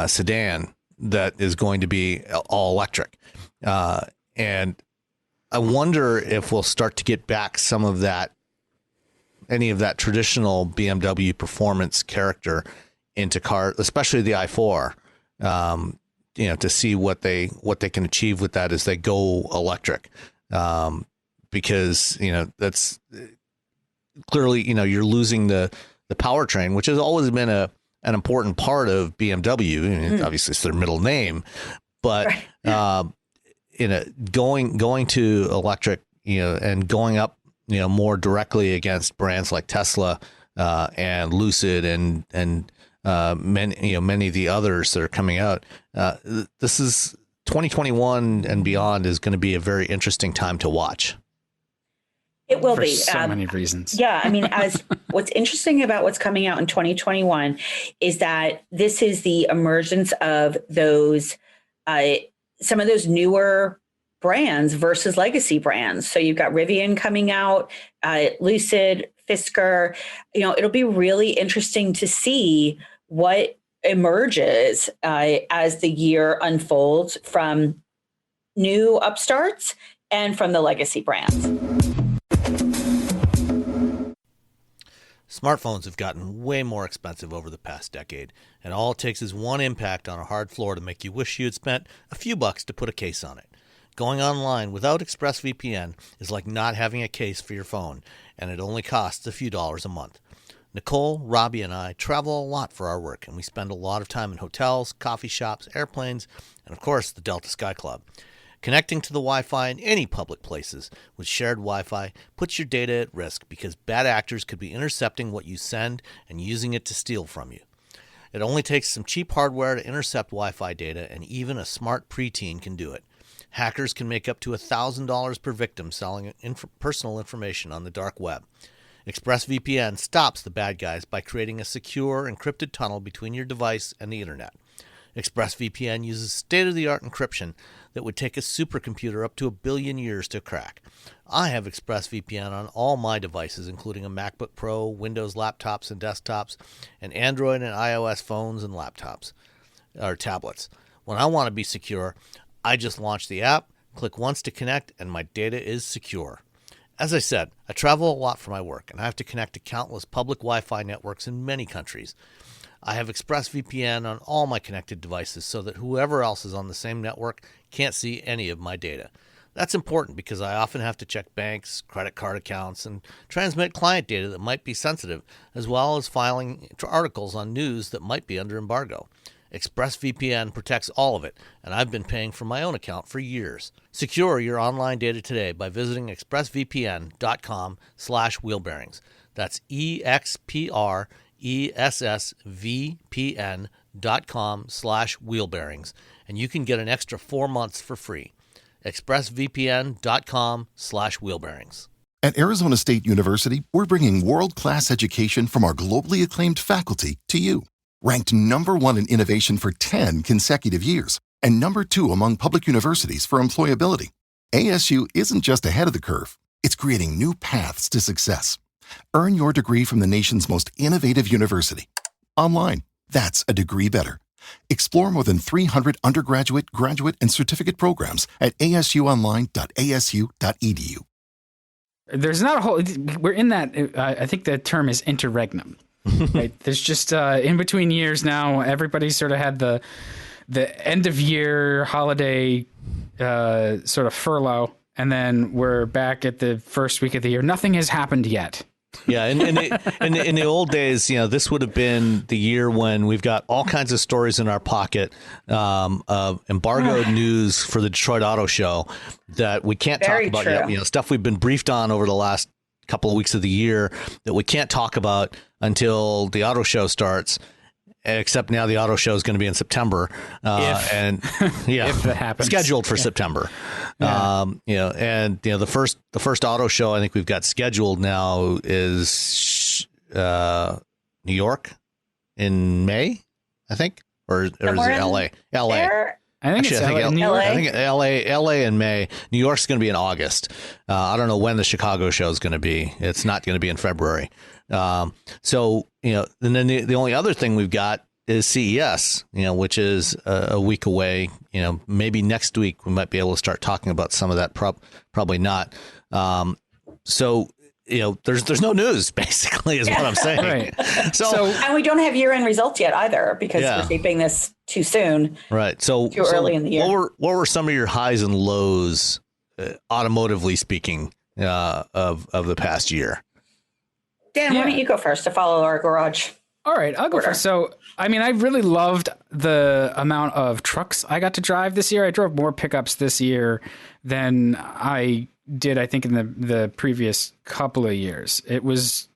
sedan that is going to be all electric. And I wonder if we'll start to get back some of that, any of that traditional BMW performance character into car, especially the i4, to see what they can achieve with that as they go electric. Because, that's clearly, you're losing the powertrain, which has always been an important part of BMW. Obviously it's their middle name, but, right. Going to electric, and going up, more directly against brands like Tesla, and Lucid and many of the others that are coming out. This is 2021 and beyond is going to be a very interesting time to watch. It will be. So many reasons. Yeah. I mean, what's interesting about what's coming out in 2021 is that this is the emergence of those, some of those newer brands versus legacy brands. So you've got Rivian coming out, Lucid, Fisker. It'll be really interesting to see what emerges as the year unfolds from new upstarts and from the legacy brands. Smartphones have gotten way more expensive over the past decade, and all it takes is one impact on a hard floor to make you wish you had spent a few bucks to put a case on it. Going online without ExpressVPN is like not having a case for your phone, and it only costs a few dollars a month. Nicole, Robbie, and I travel a lot for our work, and we spend a lot of time in hotels, coffee shops, airplanes, and of course the Delta Sky Club. Connecting to the Wi-Fi in any public places with shared Wi-Fi puts your data at risk because bad actors could be intercepting what you send and using it to steal from you. It only takes some cheap hardware to intercept Wi-Fi data, and even a smart preteen can do it. Hackers can make up to $1,000 per victim selling personal information on the dark web. ExpressVPN stops the bad guys by creating a secure, encrypted tunnel between your device and the internet. ExpressVPN uses state-of-the-art encryption that would take a supercomputer up to 1 billion years to crack. I have ExpressVPN on all my devices, including a MacBook Pro, Windows laptops and desktops, and Android and iOS phones and laptops, or tablets. When I want to be secure, I just launch the app, click once to connect, and my data is secure. As I said, I travel a lot for my work, and I have to connect to countless public Wi-Fi networks in many countries. I have ExpressVPN on all my connected devices so that whoever else is on the same network can't see any of my data. That's important because I often have to check banks, credit card accounts, and transmit client data that might be sensitive, as well as filing articles on news that might be under embargo. ExpressVPN protects all of it, and I've been paying for my own account for years. Secure your online data today by visiting expressvpn.com/wheelbearings. That's expressvpn.com/wheelbearings, and you can get an extra 4 months for free. expressvpn.com/wheelbearings. At Arizona State University, we're bringing world-class education from our globally acclaimed faculty to you. Ranked #1 in innovation for 10 consecutive years and #2 among public universities for employability. ASU isn't just ahead of the curve, it's creating new paths to success. Earn your degree from the nation's most innovative university. Online, that's a degree better. Explore more than 300 undergraduate, graduate, and certificate programs at asuonline.asu.edu. There's not a whole. We're in that. I think the term is interregnum. Right? There's just in between years now. Everybody sort of had the end of year holiday sort of furlough, and then we're back at the first week of the year. Nothing has happened yet. Yeah, in the old days, this would have been the year when we've got all kinds of stories in our pocket of embargoed news for the Detroit Auto Show that we can't talk about yet. Stuff we've been briefed on over the last couple of weeks of the year that we can't talk about until the auto show starts. Except now the auto show is going to be in September, if it happens, scheduled for September. Yeah. The first auto show I think we've got scheduled now is New York in May, I think, or is it LA? LA. I think LA in May. New York's going to be in August. I don't know when the Chicago show is going to be. It's not going to be in February. And then the only other thing we've got is CES, which is a week away. Maybe next week we might be able to start talking about some of that. Probably not. There's no news, basically, is what I'm saying. Right. So and we don't have year-end results yet either, because we're taping this too soon. Right. Too early in the year. What were some of your highs and lows, automotively speaking, of the past year? Dan, why don't you go first to follow our garage? All right, I'll go first. So, I really loved the amount of trucks I got to drive this year. I drove more pickups this year than I did, I think, in the previous couple of years. It was,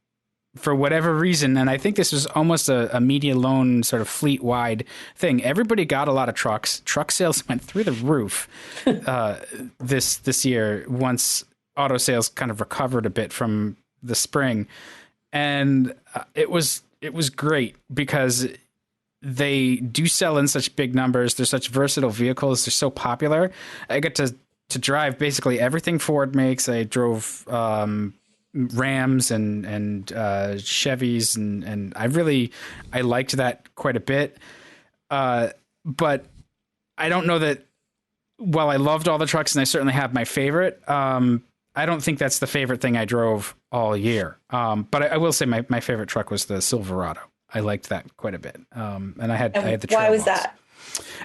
for whatever reason, and I think this was almost a media loan sort of fleet-wide thing. Everybody got a lot of trucks. Truck sales went through the roof this year once auto sales kind of recovered a bit from the spring. And it was great because they do sell in such big numbers. They're such versatile vehicles. They're so popular. I get to drive basically everything Ford makes. I drove Rams and Chevys, and I liked that quite a bit. But I don't know that while I loved all the trucks and I certainly have my favorite, I don't think that's the favorite thing I drove all year. But I will say my favorite truck was the Silverado. I liked that quite a bit. And I had the Trail Why was Boss.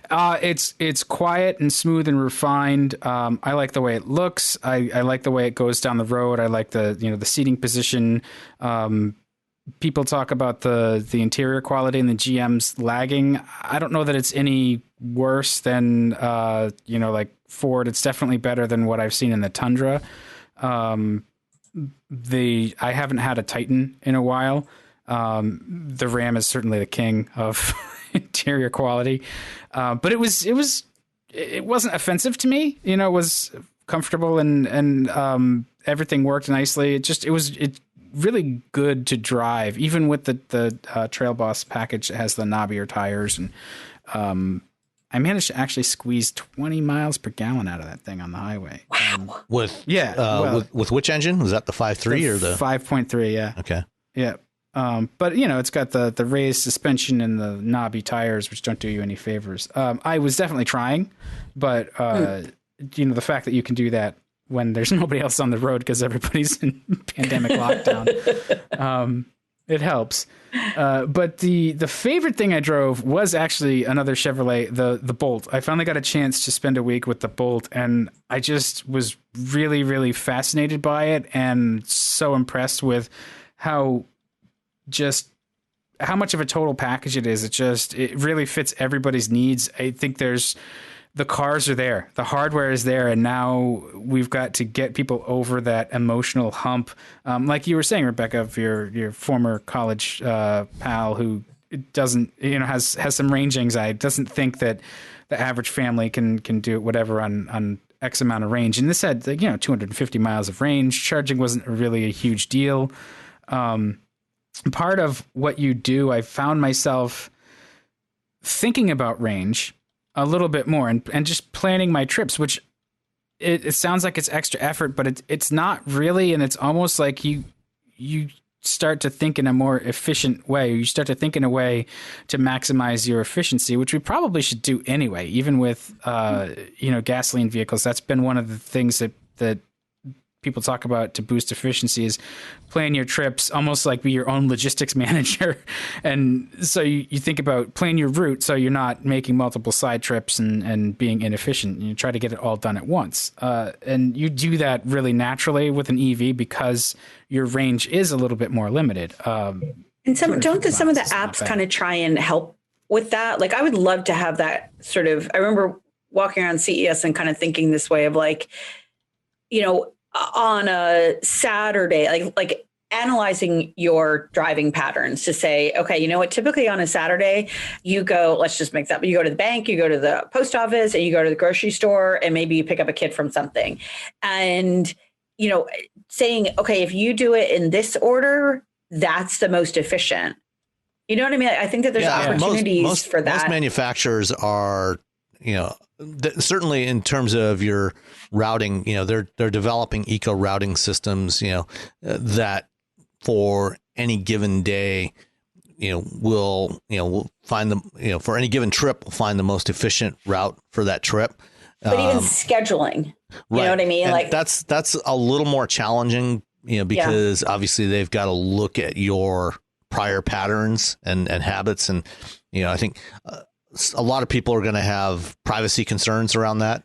that? It's quiet and smooth and refined. I like the way it looks. I like the way it goes down the road. I like the seating position. People talk about the interior quality and the GM's lagging. I don't know that it's any worse than like Ford. It's definitely better than what I've seen in the Tundra. I haven't had a Titan in a while. The Ram is certainly the king of interior quality. But it wasn't offensive to me. It was comfortable and everything worked nicely. It was really good to drive, even with the Trail Boss package that has the knobbier tires. And I managed to actually squeeze 20 miles per gallon out of that thing on the highway. Wow. With which engine? Was that the 5.3 or the 5.3? Yeah. Okay. Yeah. But it's got the raised suspension and the knobby tires, which don't do you any favors. I was definitely trying, but the fact that you can do that when there's nobody else on the road because everybody's in pandemic lockdown, it helps. But the favorite thing I drove was actually another Chevrolet, the Bolt. I finally got a chance to spend a week with the Bolt, and I just was really, really fascinated by it and so impressed with how just how much of a total package it is. It really fits everybody's needs. I think the cars are there, the hardware is there, and now we've got to get people over that emotional hump. Like you were saying, Rebecca, of your former college pal who doesn't, has some range anxiety, doesn't think that the average family can do whatever on X amount of range. And this had 250 miles of range. Charging wasn't really a huge deal. Part of what you do, I found myself thinking about range a little bit more and just planning my trips, which it sounds like it's extra effort, but it's not really. And it's almost like you start to think in a more efficient way. You start to think in a way to maximize your efficiency, which we probably should do anyway, even with, gasoline vehicles. That's been one of the things that people talk about to boost efficiency is plan your trips almost like be your own logistics manager. And so you think about plan your route so you're not making multiple side trips and being inefficient. You try to get it all done at once. And you do that really naturally with an EV because your range is a little bit more limited. And some of the apps kind of try and help with that? Like I would love to have that sort of, I remember walking around CES and kind of thinking this way of like, on a Saturday, like analyzing your driving patterns to say, okay, you know what, typically on a Saturday, you go, let's just make that, you go to the bank, you go to the post office, and you go to the grocery store, and maybe you pick up a kid from something. And, saying, okay, if you do it in this order, that's the most efficient. You know what I mean? I think that there's opportunities for that. Most manufacturers are, certainly in terms of your routing, they're developing eco routing systems, that for any given day, we'll find them, for any given trip, we'll find the most efficient route for that trip. But even scheduling, you know what I mean? And like that's a little more challenging, because obviously they've got to look at your prior patterns and habits. And, I think, a lot of people are going to have privacy concerns around that.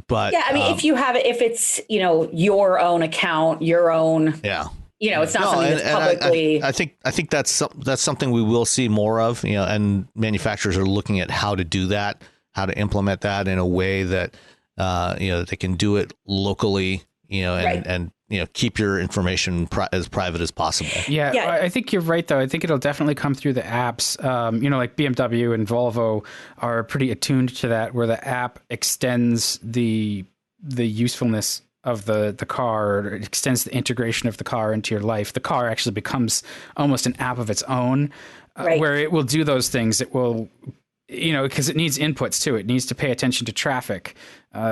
But if it's, your own account, your own, it's not something that's publicly. I think that's something we will see more of, and manufacturers are looking at how to do that, how to implement that in a way that, they can do it locally, and keep your information as private as possible. Yeah, I think you're right, though. I think it'll definitely come through the apps. Like BMW and Volvo are pretty attuned to that, where the app extends the usefulness of the car, or it extends the integration of the car into your life. The car actually becomes almost an app of its own, where it will do those things. It will, because it needs inputs too. It needs to pay attention to traffic.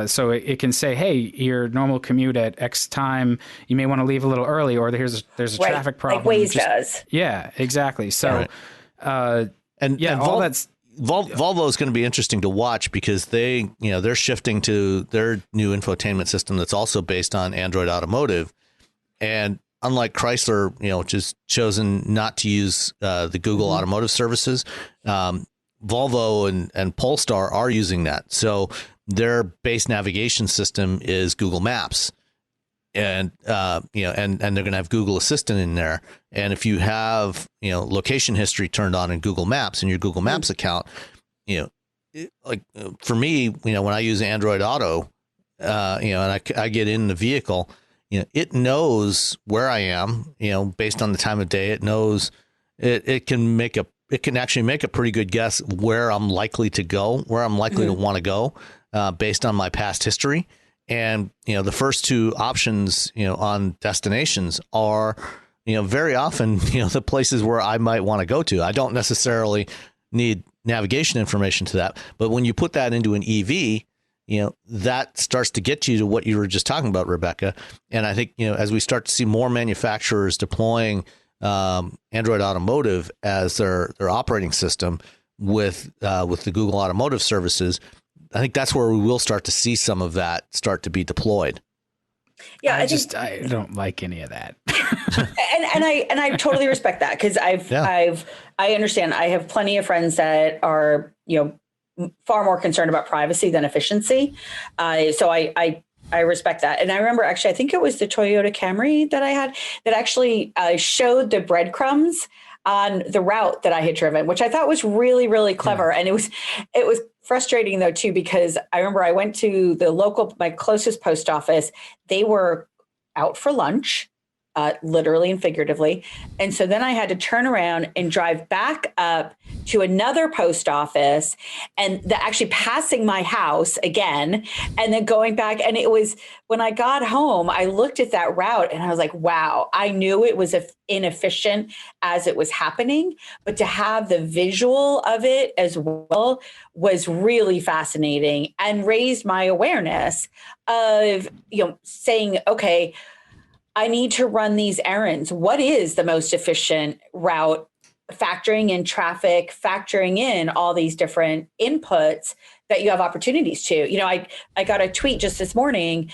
So it can say, hey, your normal commute at X time, you may want to leave a little early, or there's a traffic problem. Like Waze does. Yeah, exactly. So, all that's Volvo is going to be interesting to watch because they're shifting to their new infotainment system that's also based on Android Automotive, and unlike Chrysler, which has chosen not to use the Google Automotive services, Volvo and Polestar are using that. So their base navigation system is Google Maps, and and they're going to have Google Assistant in there. And if you have location history turned on in Google Maps in your Google Maps account, for me, when I use Android Auto, and I get in the vehicle, it knows where I am, based on the time of day. It knows it can actually make a pretty good guess where I'm likely to go, where I'm likely to want to go, based on my past history. And, the first two options, on destinations are, very often, the places where I might want to go to. I don't necessarily need navigation information to that. But when you put that into an EV, that starts to get you to what you were just talking about, Rebecca. And I think, as we start to see more manufacturers deploying Android Automotive as their operating system with the Google Automotive services, I think that's where we will start to see some of that start to be deployed. Yeah, I don't like any of that. and I totally respect that, because I understand. I have plenty of friends that are far more concerned about privacy than efficiency. So I respect that. And I remember, actually, I think it was the Toyota Camry that I had that actually showed the breadcrumbs on the route that I had driven, which I thought was really, really clever. Yeah. And it was frustrating though too, because I remember I went to my closest post office. They were out for lunch. Literally and figuratively. And so then I had to turn around and drive back up to another post office and actually passing my house again, and then going back. And it was, when I got home, I looked at that route and I was like, wow, I knew it was inefficient as it was happening, but to have the visual of it as well was really fascinating and raised my awareness of, saying, okay, I need to run these errands. What is the most efficient route? Factoring in traffic, factoring in all these different inputs that you have opportunities to. I got a tweet just this morning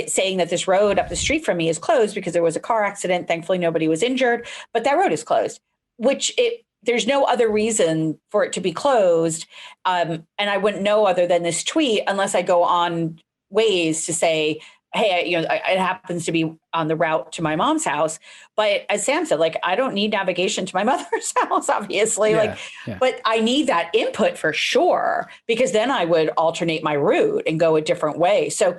saying that this road up the street from me is closed because there was a car accident. Thankfully, nobody was injured, but that road is closed, there's no other reason for it to be closed. And I wouldn't know other than this tweet unless I go on Waze to say, hey, it happens to be on the route to my mom's house. But as Sam said, I don't need navigation to my mother's house, obviously. But I need that input for sure, because then I would alternate my route and go a different way. So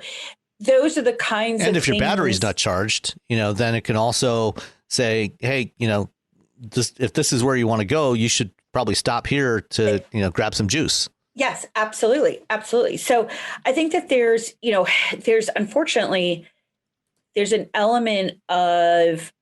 those are the kinds of things. And if your battery's not charged, then it can also say, hey, if this is where you want to go, you should probably stop here to, grab some juice. Yes, absolutely. Absolutely. So I think that there's unfortunately, there's an element of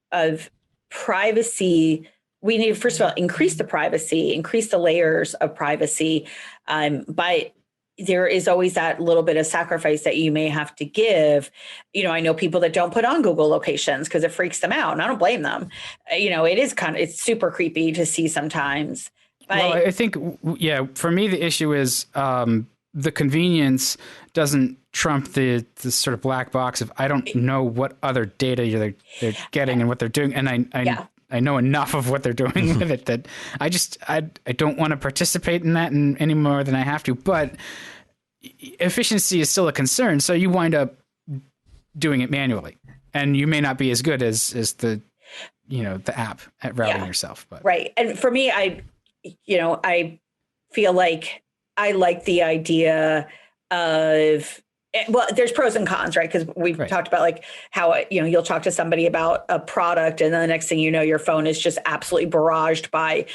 privacy. We need, first of all, increase the privacy, increase the layers of privacy. But there is always that little bit of sacrifice that you may have to give. I know people that don't put on Google locations because it freaks them out, and I don't blame them. It's super creepy to see sometimes. Well, I think, for me, the issue is the convenience doesn't trump the sort of black box of I don't know what other data they're getting and what they're doing. And I know enough of what they're doing with it that I don't want to participate in that any more than I have to. But efficiency is still a concern. So you wind up doing it manually, and you may not be as good as the app at routing yourself. But. Right. And for me, I feel like I like the idea of, well, there's pros and cons, right? Because we've talked about how, you'll talk to somebody about a product, and then the next thing you know, your phone is just absolutely barraged by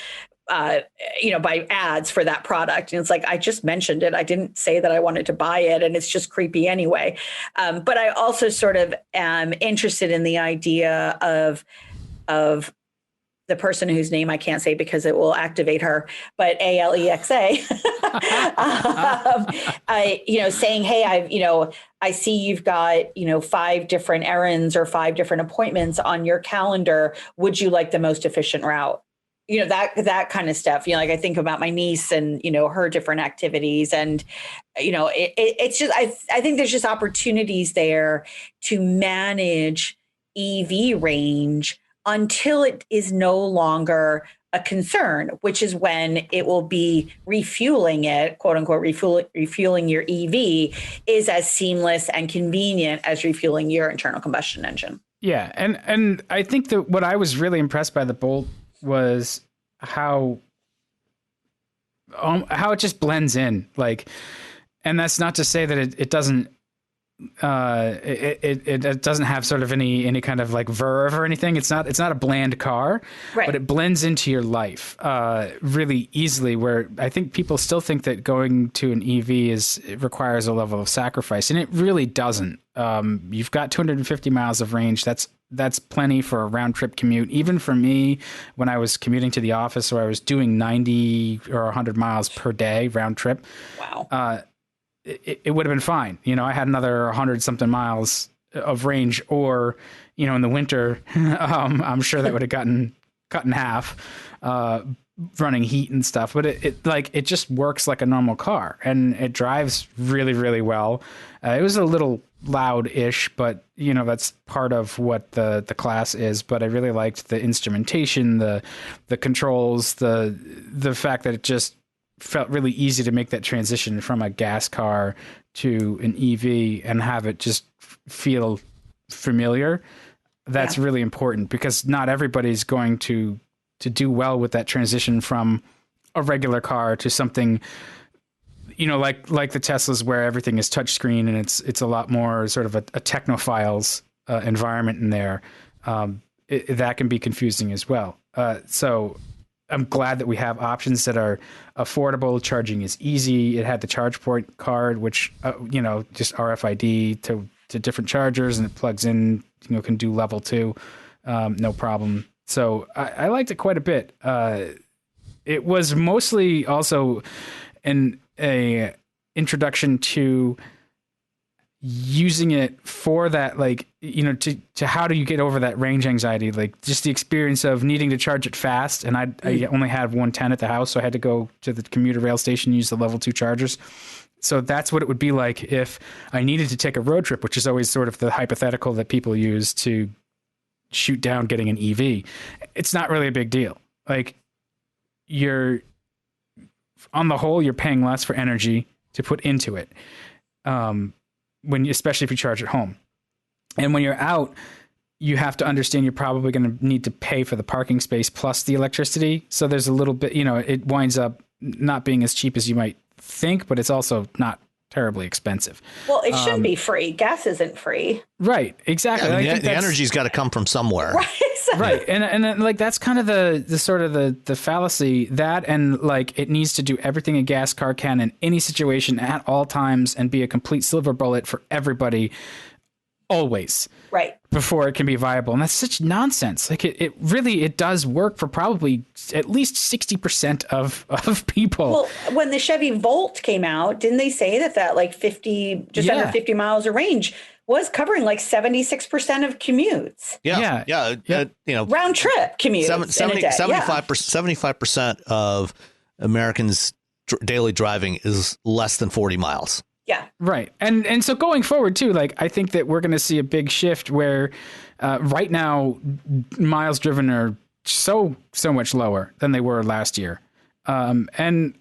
ads for that product. And it's like, I just mentioned it. I didn't say that I wanted to buy it, and it's just creepy anyway. But I also sort of am interested in the idea of the person whose name I can't say because it will activate her, but Alexa, saying, hey, I see you've got, 5 different errands or 5 different appointments on your calendar. Would you like the most efficient route? That kind of stuff. I think about my niece and, her different activities, and, it's just, I think there's just opportunities there to manage EV range until it is no longer a concern, which is when it will be refueling it, quote unquote, refueling your EV is as seamless and convenient as refueling your internal combustion engine. Yeah. And I think that what I was really impressed by the Bolt was how it just blends in. And that's not to say that it doesn't, it doesn't have sort of any kind of verve or anything. It's not a bland car, right, but it blends into your life really easily, where I think people still think that going to an EV requires a level of sacrifice, and it really doesn't. You've got 250 miles of range. That's plenty for a round trip commute. Even for me, when I was commuting to the office, where I was doing 90 or 100 miles per day round trip. Wow. It would have been fine. I had another 100 something miles of range, or, in the winter, I'm sure that would have gotten cut in half, running heat and stuff. But it just works like a normal car, and it drives really, really well. It was a little loud-ish, but that's part of what the class is. But I really liked the instrumentation, the controls, the fact that it just felt really easy to make that transition from a gas car to an EV and have it just feel familiar. That's really important, because not everybody's going to do well with that transition from a regular car to something, like the Teslas where everything is touchscreen and it's a lot more sort of a technophiles environment in there. That can be confusing as well. So I'm glad that we have options that are affordable. Charging is easy. It had the ChargePoint card, which, just RFID to different chargers, and it plugs in, can do level 2, no problem. So I liked it quite a bit. It was mostly also a introduction to using it for that, to how do you get over that range anxiety, like just the experience of needing to charge it fast. And I only had 110 at the house, so I had to go to the commuter rail station and use the level 2 chargers. So that's what it would be like if I needed to take a road trip, which is always sort of the hypothetical that people use to shoot down getting an EV. It's not really a big deal. Like, on the whole, you're paying less for energy to put into it. Especially if you charge at home. And when you're out, you have to understand you're probably going to need to pay for the parking space plus the electricity. So there's a little bit, it winds up not being as cheap as you might think, but it's also not terribly expensive. Well, it shouldn't be free. Gas isn't free. Right. Exactly. Yeah, the energy's got to come from somewhere. Right. Right. And like, that's kind of the sort of the fallacy, that, and like, it needs to do everything a gas car can in any situation at all times and be a complete silver bullet for everybody always. Right. Before it can be viable. And that's such nonsense. Like, it really does work for probably at least 60% of people. Well, when the Chevy Volt came out, didn't they say that like 50, just under 50 miles of range was covering like 76% of commutes? Yeah. Round trip commutes. 75% of Americans' daily driving is less than 40 miles. Yeah. Right. And so going forward too, like, I think that we're going to see a big shift where right now miles driven are so much lower than they were last year. And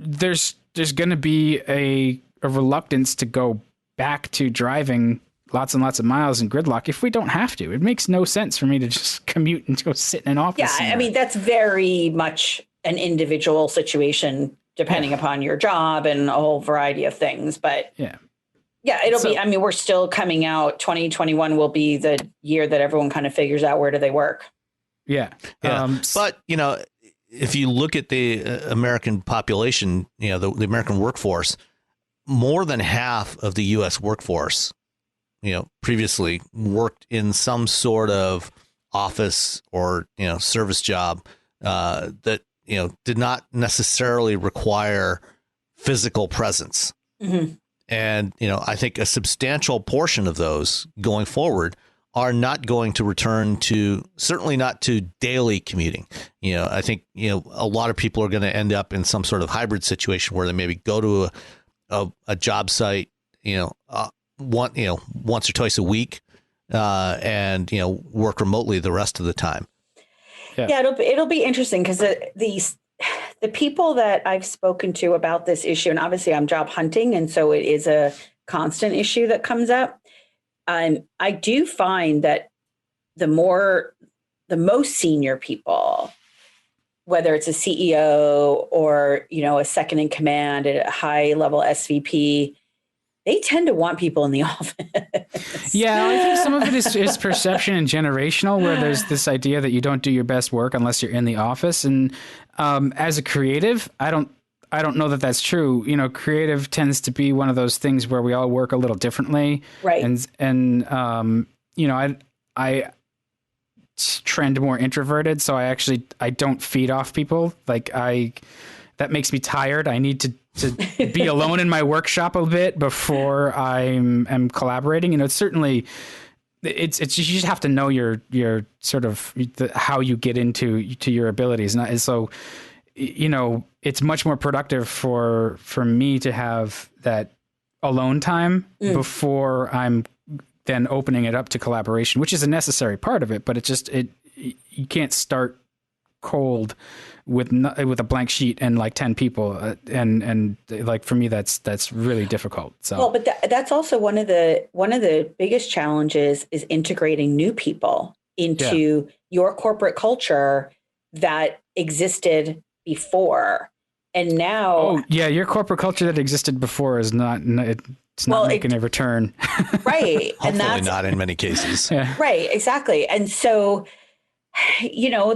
there's going to be a reluctance to go back to driving lots and lots of miles in gridlock if we don't have to. It makes no sense for me to just commute and go sit in an office. Yeah. somewhere. I mean, that's very much an individual situation, depending upon your job and a whole variety of things. But it'll be, I mean, we're still coming out. 2021 will be the year that everyone kind of figures out where do they work. Yeah. But, if you look at the American population, the American workforce, more than half of the U.S. workforce, previously worked in some sort of office or, service job that, did not necessarily require physical presence. Mm-hmm. And, I think a substantial portion of those going forward are not going to return to, certainly not to daily commuting. I think, a lot of people are going to end up in some sort of hybrid situation where they maybe go to a job site, once or twice a week, and, work remotely the rest of the time. Yeah, it'll be interesting because the people that I've spoken to about this issue, and obviously I'm job hunting, and so it is a constant issue that comes up. I do find that the most senior people, whether it's a CEO or a second in command at a high level SVP, they tend to want people in the office. Yeah, I think some of it is perception and generational, where there's this idea that you don't do your best work unless you're in the office. And as a creative, I don't know that that's true. Creative tends to be one of those things where we all work a little differently. Right. And I trend more introverted, so I don't feed off people. Like, that makes me tired. I need to be alone in my workshop a bit before I'm collaborating. It's certainly, it's you just have to know your sort of how you get into your abilities. And so, it's much more productive for me to have that alone time before I'm then opening it up to collaboration, which is a necessary part of it. But you can't start cold with a blank sheet and like 10 people. And like, for me, that's really difficult. So, well, but that's also one of the biggest challenges is integrating new people into your corporate culture that existed before. And now, oh yeah, your corporate culture that existed before is not. It's not making a return. Right. Hopefully and that's not in many cases. Yeah. right. Exactly. And so,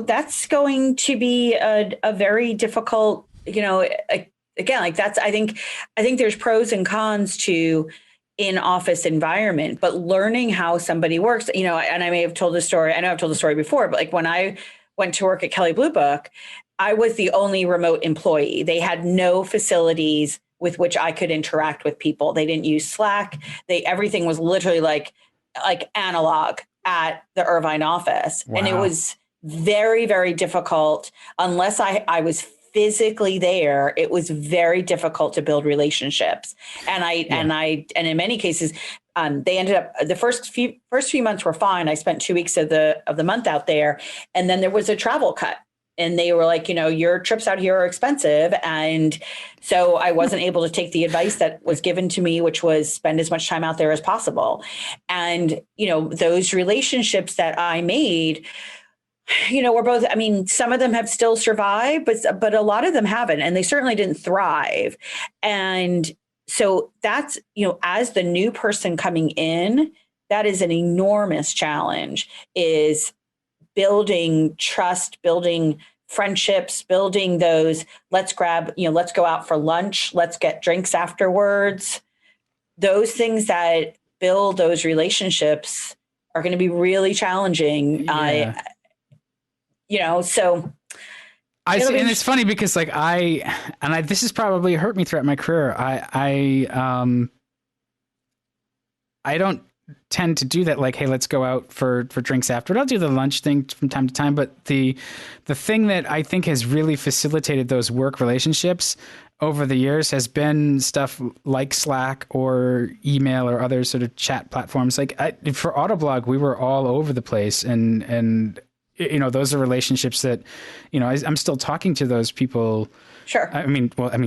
that's going to be a very difficult, again, like that's, I think there's pros and cons to in-office environment, but learning how somebody works, and I may have told the story. I know I've told the story before, but like when I went to work at Kelley Blue Book, I was the only remote employee. They had no facilities with which I could interact with people. They didn't use Slack. Everything was literally like analog at the Irvine office. Wow. And it was very, very difficult unless I was physically there. It was very difficult to build relationships. And in many cases, they ended up, the first few months were fine. I spent 2 weeks of the month out there. And then there was a travel cut. And they were like, your trips out here are expensive. And so I wasn't able to take the advice that was given to me, which was spend as much time out there as possible. And, those relationships that I made, were both, some of them have still survived, but a lot of them haven't, and they certainly didn't thrive. And so that's, as the new person coming in, that is an enormous challenge, is building trust, building friendships, building those, let's go out for lunch, let's get drinks afterwards. Those things that build those relationships are going to be really challenging. Yeah. So and it's funny because this has probably hurt me throughout my career. I don't tend to do that. Like, hey, let's go out for drinks after. I'll do the lunch thing from time to time. But the thing that I think has really facilitated those work relationships over the years has been stuff like Slack or email or other sort of chat platforms. Like for Autoblog, we were all over the place, and those are relationships that, I'm still talking to those people. Sure.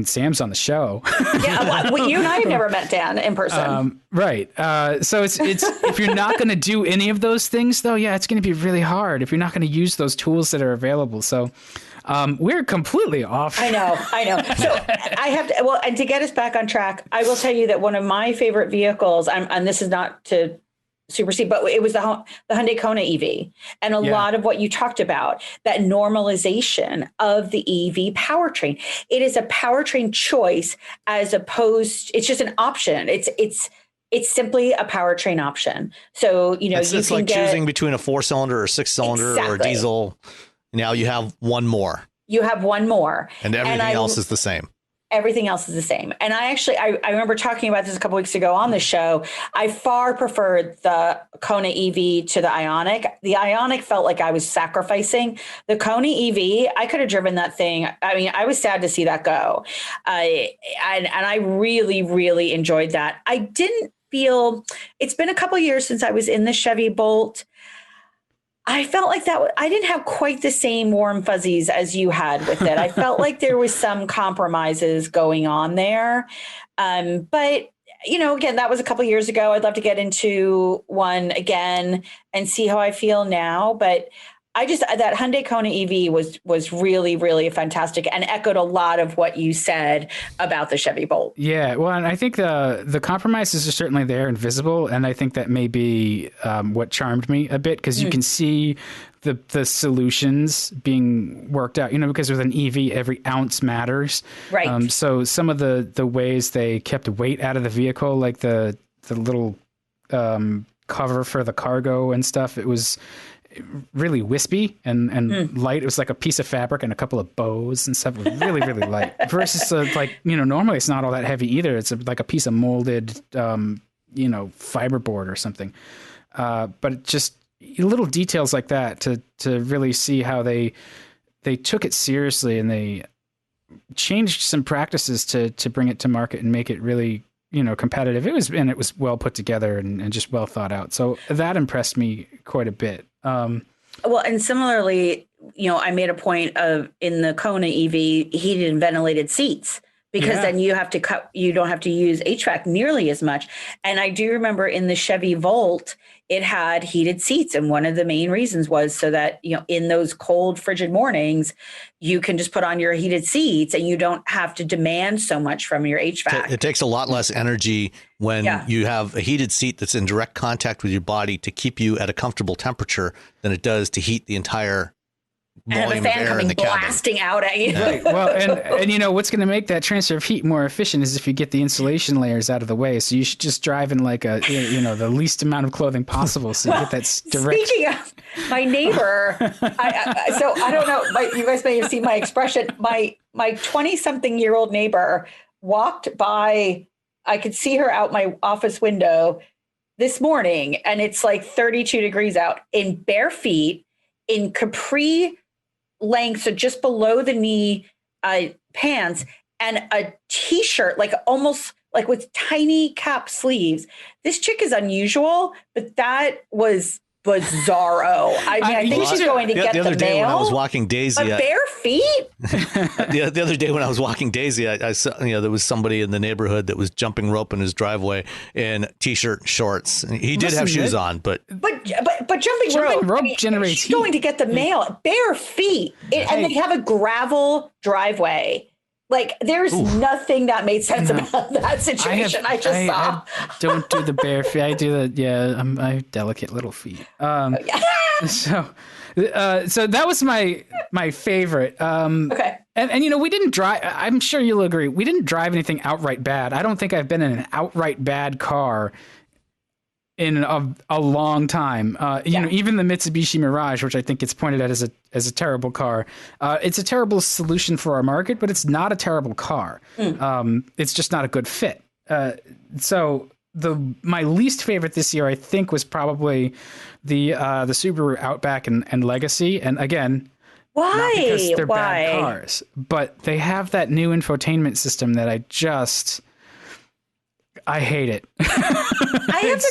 Sam's on the show. Yeah. Well, you and I have never met Dan in person. Right. So it's if you're not going to do any of those things, though, yeah, it's going to be really hard if you're not going to use those tools that are available. So we're completely off. I know. So I have to, and to get us back on track, I will tell you that one of my favorite vehicles, and this is not to supersede, but it was the Hyundai Kona EV. And a lot of what you talked about, that normalization of the EV powertrain. It is a powertrain choice as opposed, it's just an option. It's simply a powertrain option. So, it's like choosing between a 4-cylinder or 6-cylinder or a diesel. Now you have one more. You have one more. And everything else is the same. Everything else is the same. And I remember talking about this a couple weeks ago on the show. I far preferred the Kona EV to the Ioniq. The Ioniq felt like I was sacrificing. The Kona EV, I could have driven that thing. I was sad to see that go. And I really, really enjoyed that. I didn't feel, it's been a couple of years since I was in the Chevy Bolt. I felt like that I didn't have quite the same warm fuzzies as you had with it. I felt like there was some compromises going on there. But, again, that was a couple of years ago. I'd love to get into one again and see how I feel now. But that Hyundai Kona EV was really, really fantastic and echoed a lot of what you said about the Chevy Bolt. Yeah, well, and I think the compromises are certainly there and visible, and I think that may be what charmed me a bit, because you can see the solutions being worked out, because with an EV, every ounce matters. Right. So some of the ways they kept weight out of the vehicle, like the little cover for the cargo and stuff, it was really wispy and light. It was like a piece of fabric and a couple of bows and stuff. It was really, really light. Versus normally it's not all that heavy either. It's like a piece of molded, fiberboard or something. But it just little details like that to really see how they took it seriously, and they changed some practices to bring it to market and make it really, competitive. It was well put together and just well thought out. So that impressed me quite a bit. Well, and similarly, I made a point of, in the Kona EV, heated and ventilated seats, because then you don't have to use HVAC nearly as much. And I do remember in the Chevy Volt, it had heated seats. And one of the main reasons was so that, in those cold, frigid mornings, you can just put on your heated seats and you don't have to demand so much from your HVAC. It takes a lot less energy when you have a heated seat that's in direct contact with your body to keep you at a comfortable temperature than it does to heat the entire volume of air in the cabin. Blasting out at you. Right. Well, and what's going to make that transfer of heat more efficient is if you get the insulation layers out of the way. So you should just drive in like the least amount of clothing possible, so you get that direct. Speaking of my neighbor, so I don't know. You guys may have seen my expression. My 20-something-year-old neighbor walked by. I could see her out my office window this morning, and it's like 32 degrees out, in bare feet, in capri length, so just below the knee pants, and a t-shirt, like almost like with tiny cap sleeves. This chick is unusual, but that was bizarro. I think she's going to get the other day mail. when I was walking Daisy, bare feet. the other day when I was walking Daisy, I saw there was somebody in the neighborhood that was jumping rope in his driveway in t-shirt and shorts. He did have shoes on, but jumping rope generates she's heat. going to get the mail bare feet, and they have a gravel driveway. Like, there's nothing that made sense about that situation. I don't do the bare feet. I do the I have delicate little feet. So that was my favorite. Okay. And we didn't drive. I'm sure you'll agree. We didn't drive anything outright bad. I don't think I've been in an outright bad car in a long time. Even the Mitsubishi Mirage, which I think gets pointed at as a terrible car, it's a terrible solution for our market, but it's not a terrible car. It's just not a good fit. So my least favorite this year, I think, was probably the Subaru Outback and Legacy. And again, why? Not because they're bad cars, but they have that new infotainment system that I hate it. I have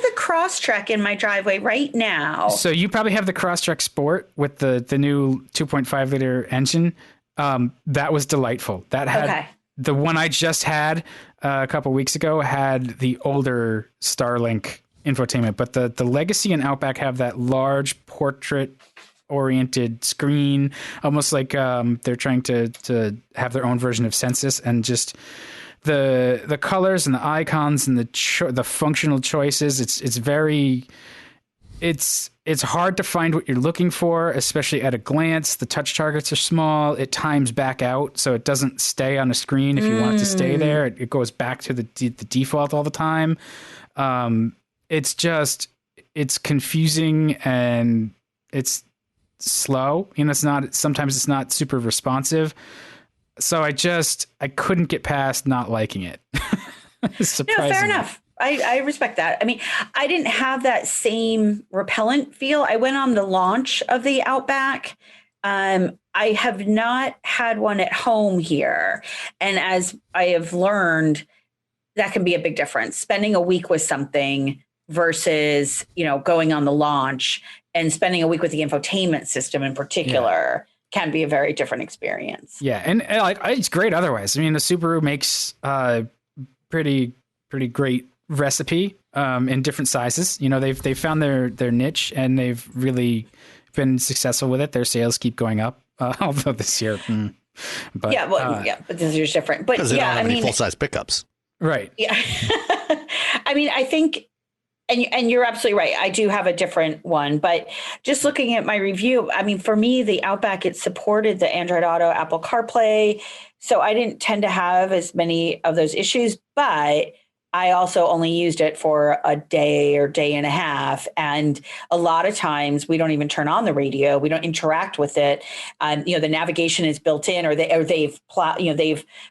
the Crosstrek in my driveway right now. So you probably have the Crosstrek Sport with the new 2.5 liter engine. That was delightful. That had the one I just had a couple weeks ago had the older Starlink infotainment, but the Legacy and Outback have that large portrait oriented screen, almost like they're trying to have their own version of Census, and just the colors and the icons and the functional choices. It's hard to find what you're looking for, especially at a glance. The touch targets are small. It times back out, so it doesn't stay on a screen if you want it to stay there. It goes back to the default all the time. It's confusing and it's slow. Sometimes it's not super responsive. So I couldn't get past not liking it. No, fair enough. I respect that. I mean, I didn't have that same repellent feel. I went on the launch of the Outback. I have not had one at home here. And as I have learned, that can be a big difference. Spending a week with something versus, going on the launch, and spending a week with the infotainment system in particular can be a very different experience. Yeah. And it's great otherwise. I mean, the Subaru makes pretty great recipe in different sizes. They've found their niche, and they've really been successful with it. Their sales keep going up, although this year. But this year's different. But because they don't have any full-size pickups. Right. Yeah. I mean, I think, and you're absolutely right. I do have a different one, but just looking at my review, I mean, for me, the Outback, it supported the Android Auto, Apple CarPlay. So I didn't tend to have as many of those issues, but I also only used it for a day or day and a half. And a lot of times we don't even turn on the radio. We don't interact with it. The navigation is built in, or they've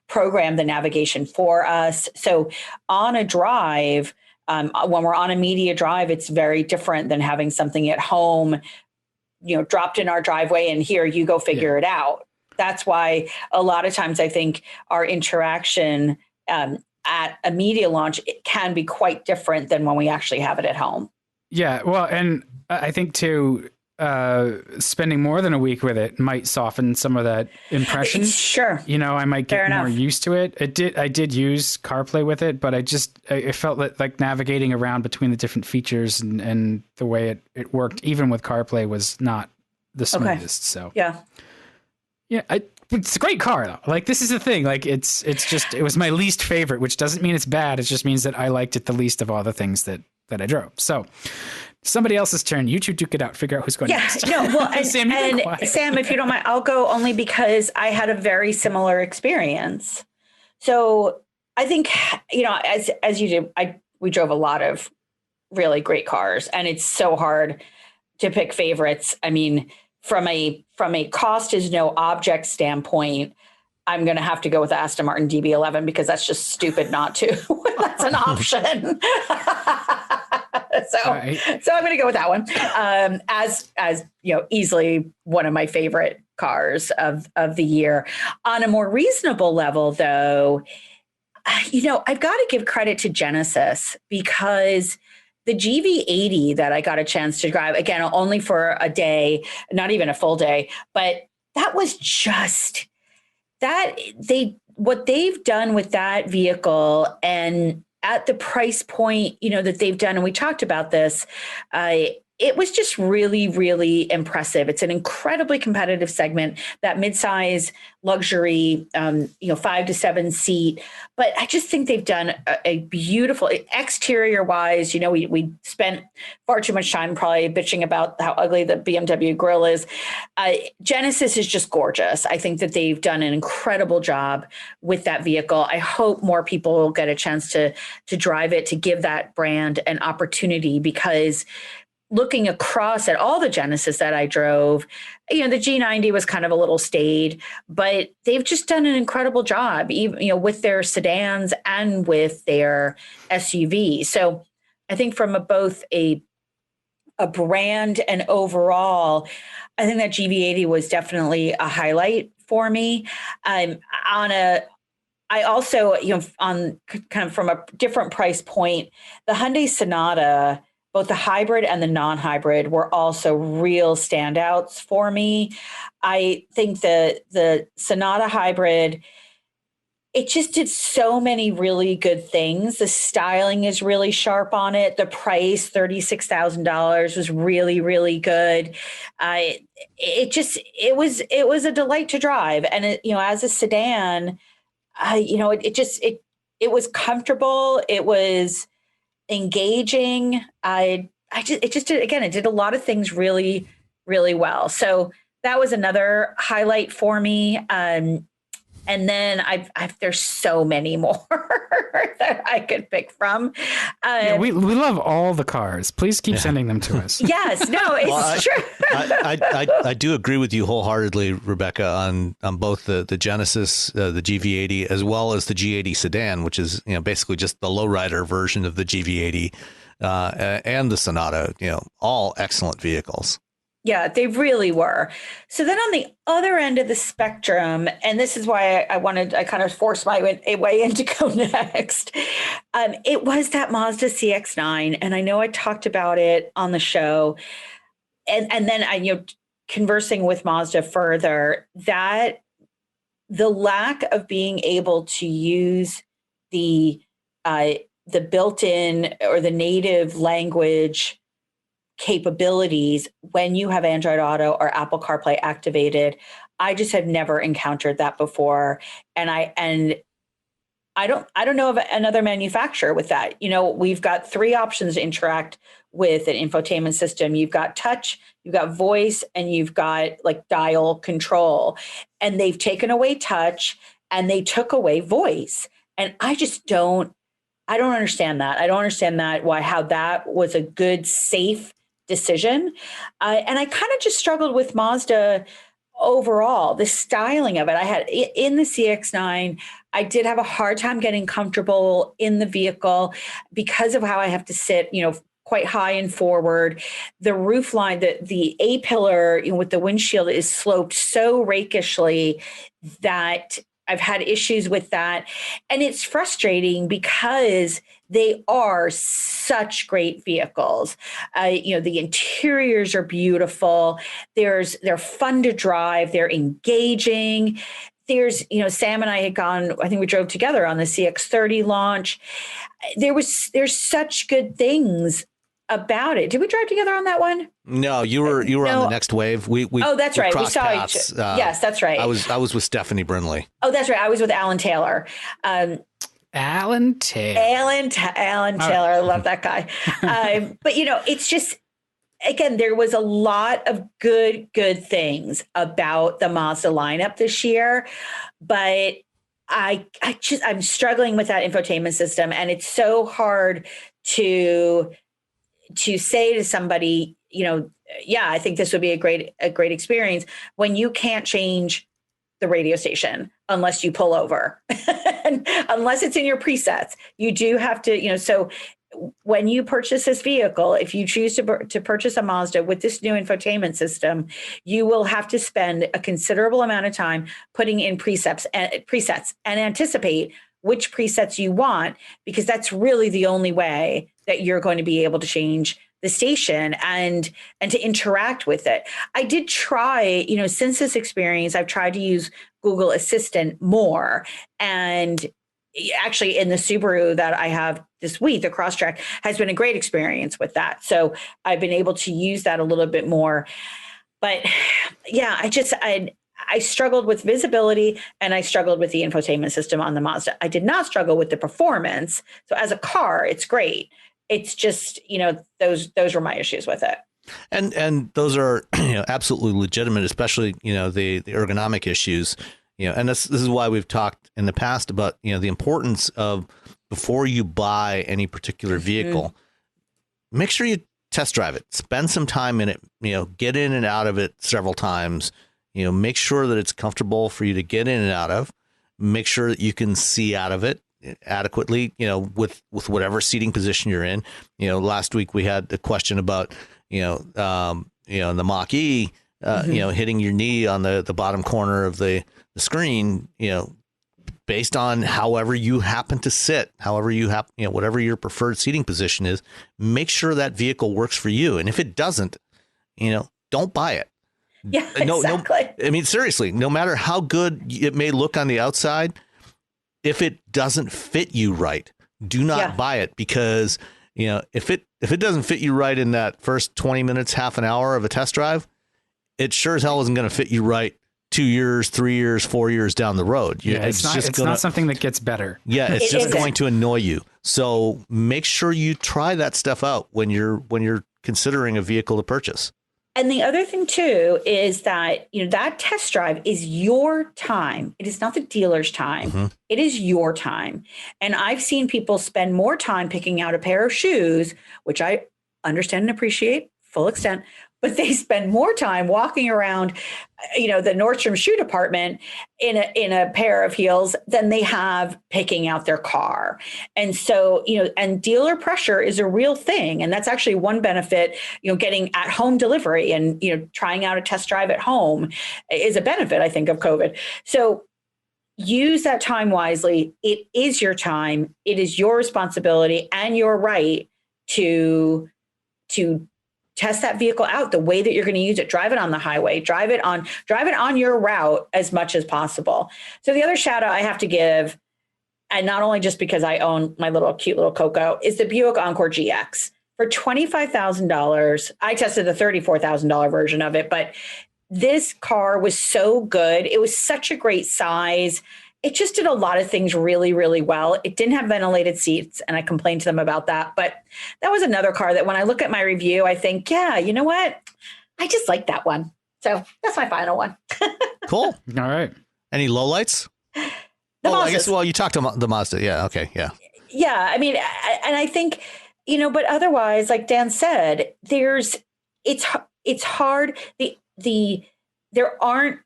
programmed the navigation for us. So on a drive, when we're on a media drive, it's very different than having something at home, dropped in our driveway and here you go figure it out. That's why a lot of times I think our interaction at a media launch, it can be quite different than when we actually have it at home. Yeah. Well, and I think too, spending more than a week with it might soften some of that impression. Sure. I might get Fair more enough. used to it. I did use CarPlay with it, but I felt that like navigating around between the different features and the way it worked, even with CarPlay, was not the smoothest. So yeah, it's a great car though. Like, this is the thing. Like, it was my least favorite, which doesn't mean it's bad. It just means that I liked it the least of all the things that I drove. So somebody else's turn. You two duke it out. Figure out who's going next. No, well, and, Sam, Sam, if you don't mind, I'll go only because I had a very similar experience. So I think, as you do, we drove a lot of really great cars, and it's so hard to pick favorites. I mean, from a cost is no object standpoint, I'm going to have to go with Aston Martin DB11 because that's just stupid not to. That's an option. So I'm going to go with that one as easily one of my favorite cars of the year. On a more reasonable level, though, I've got to give credit to Genesis because the GV80 that I got a chance to drive, again, only for a day, not even a full day, but that was just what they've done with that vehicle and at the price point, that they've done. And we talked about this. It was just really, really impressive. It's an incredibly competitive segment, that midsize luxury, 5 to 7 seat. But I just think they've done a beautiful exterior wise. We spent far too much time probably bitching about how ugly the BMW grille is. Genesis is just gorgeous. I think that they've done an incredible job with that vehicle. I hope more people will get a chance to drive it, to give that brand an opportunity, because looking across at all the Genesis that I drove, the G90 was kind of a little staid, but they've just done an incredible job, even, with their sedans and with their SUV. So I think from both a brand and overall, I think that GV80 was definitely a highlight for me. I also, on kind of from a different price point, the Hyundai Sonata, both the hybrid and the non-hybrid, were also real standouts for me. I think the Sonata hybrid, it just did so many really good things. The styling is really sharp on it. The price, $36,000, was really, really good. It was a delight to drive. And as a sedan, it was comfortable. It was engaging. It did a lot of things really, really well. So that was another highlight for me. And then there's so many more that I could pick from. We love all the cars. Please keep sending them to us. Yes, no, it's true. I do agree with you wholeheartedly, Rebecca, on both the Genesis, the GV80, as well as the G80 sedan, which is basically just the lowrider version of the GV80, and the Sonata. All excellent vehicles. Yeah, they really were. So then on the other end of the spectrum, and this is why I kind of forced my way in to go next, it was that Mazda CX-9. And I know I talked about it on the show. And then conversing with Mazda further, that the lack of being able to use the built-in or the native language capabilities when you have Android Auto or Apple CarPlay activated, I just have never encountered that before. And I don't know of another manufacturer with that. We've got 3 options to interact with an infotainment system. You've got touch, you've got voice, and you've got like dial control. And they've taken away touch and they took away voice. And I don't understand that. I don't understand how that was a good, safe decision. And I kind of just struggled with Mazda overall, the styling of it. I had in the CX-9, I did have a hard time getting comfortable in the vehicle because of how I have to sit, quite high and forward. The roof line, the A pillar with the windshield is sloped so rakishly that I've had issues with that. And it's frustrating because they are such great vehicles. The interiors are beautiful. They're fun to drive. They're engaging. There's, Sam and I had gone, I think we drove together on the CX-30 launch. There's such good things about it. Did we drive together on that one? No, you were on the next wave. We that's right. We saw paths. Yes, that's right. I was with Stephanie Brindley. Oh, that's right. I was with Alan Taylor. Alan Taylor. Alan Taylor. I love that guy. But it's just, again, there was a lot of good things about the Mazda lineup this year, but I'm struggling with that infotainment system, and it's so hard to say to somebody, I think this would be a great experience when you can't change the radio station unless you pull over, unless it's in your presets. You do have to, so when you purchase this vehicle, if you choose to purchase a Mazda with this new infotainment system, you will have to spend a considerable amount of time putting in presets and anticipate which presets you want, because that's really the only way that you're going to be able to change the station and to interact with it. I did try, since this experience, I've tried to use Google Assistant more. And actually in the Subaru that I have this week, the Crosstrek has been a great experience with that. So I've been able to use that a little bit more. But yeah, I struggled with visibility, and I struggled with the infotainment system on the Mazda. I did not struggle with the performance. So as a car, it's great. It's just, those were my issues with it. And those are absolutely legitimate, especially the ergonomic issues. And this is why we've talked in the past about the importance of, before you buy any particular vehicle, make sure you test drive it, spend some time in it, get in and out of it several times. Make sure that it's comfortable for you to get in and out of. Make sure that you can see out of it adequately, with whatever seating position you're in. Last week we had a question about, the Mach-E, hitting your knee on the bottom corner of the screen, based on however you happen to sit, whatever your preferred seating position is, make sure that vehicle works for you. And if it doesn't, don't buy it. Yeah, exactly. I mean, seriously, no matter how good it may look on the outside, if it doesn't fit you right, do not buy it, because, if it doesn't fit you right in that first 20 minutes, half an hour of a test drive, it sure as hell isn't going to fit you right 2 years, 3 years, 4 years down the road. It's not something that gets better. Yeah, it's just going to annoy you. So make sure you try that stuff out when you're considering a vehicle to purchase. And the other thing too is that, that test drive is your time. It is not the dealer's time. Mm-hmm. It is your time. And I've seen people spend more time picking out a pair of shoes, which I understand and appreciate full extent, but they spend more time walking around, the Nordstrom shoe department in a pair of heels than they have picking out their car. And so, and dealer pressure is a real thing. And that's actually one benefit, getting at home delivery and, trying out a test drive at home is a benefit, I think, of COVID. So use that time wisely. It is your time. It is your responsibility and your right to test that vehicle out the way that you're going to use it. Drive it on the highway, drive it on your route as much as possible. So the other shout out I have to give, and not only just because I own my cute little Coco, is the Buick Encore GX. For $25,000, I tested the $34,000 version of it, but this car was so good. It was such a great size. It just did a lot of things really, really well. It didn't have ventilated seats, and I complained to them about that. But that was another car that when I look at my review, I think, yeah, you know what? I just like that one. So that's my final one. Cool. All right. Any lowlights? I guess, you talked to the Mazda. Yeah. Okay. Yeah. Yeah. I mean, and I think, but otherwise, like Dan said, it's hard. There aren't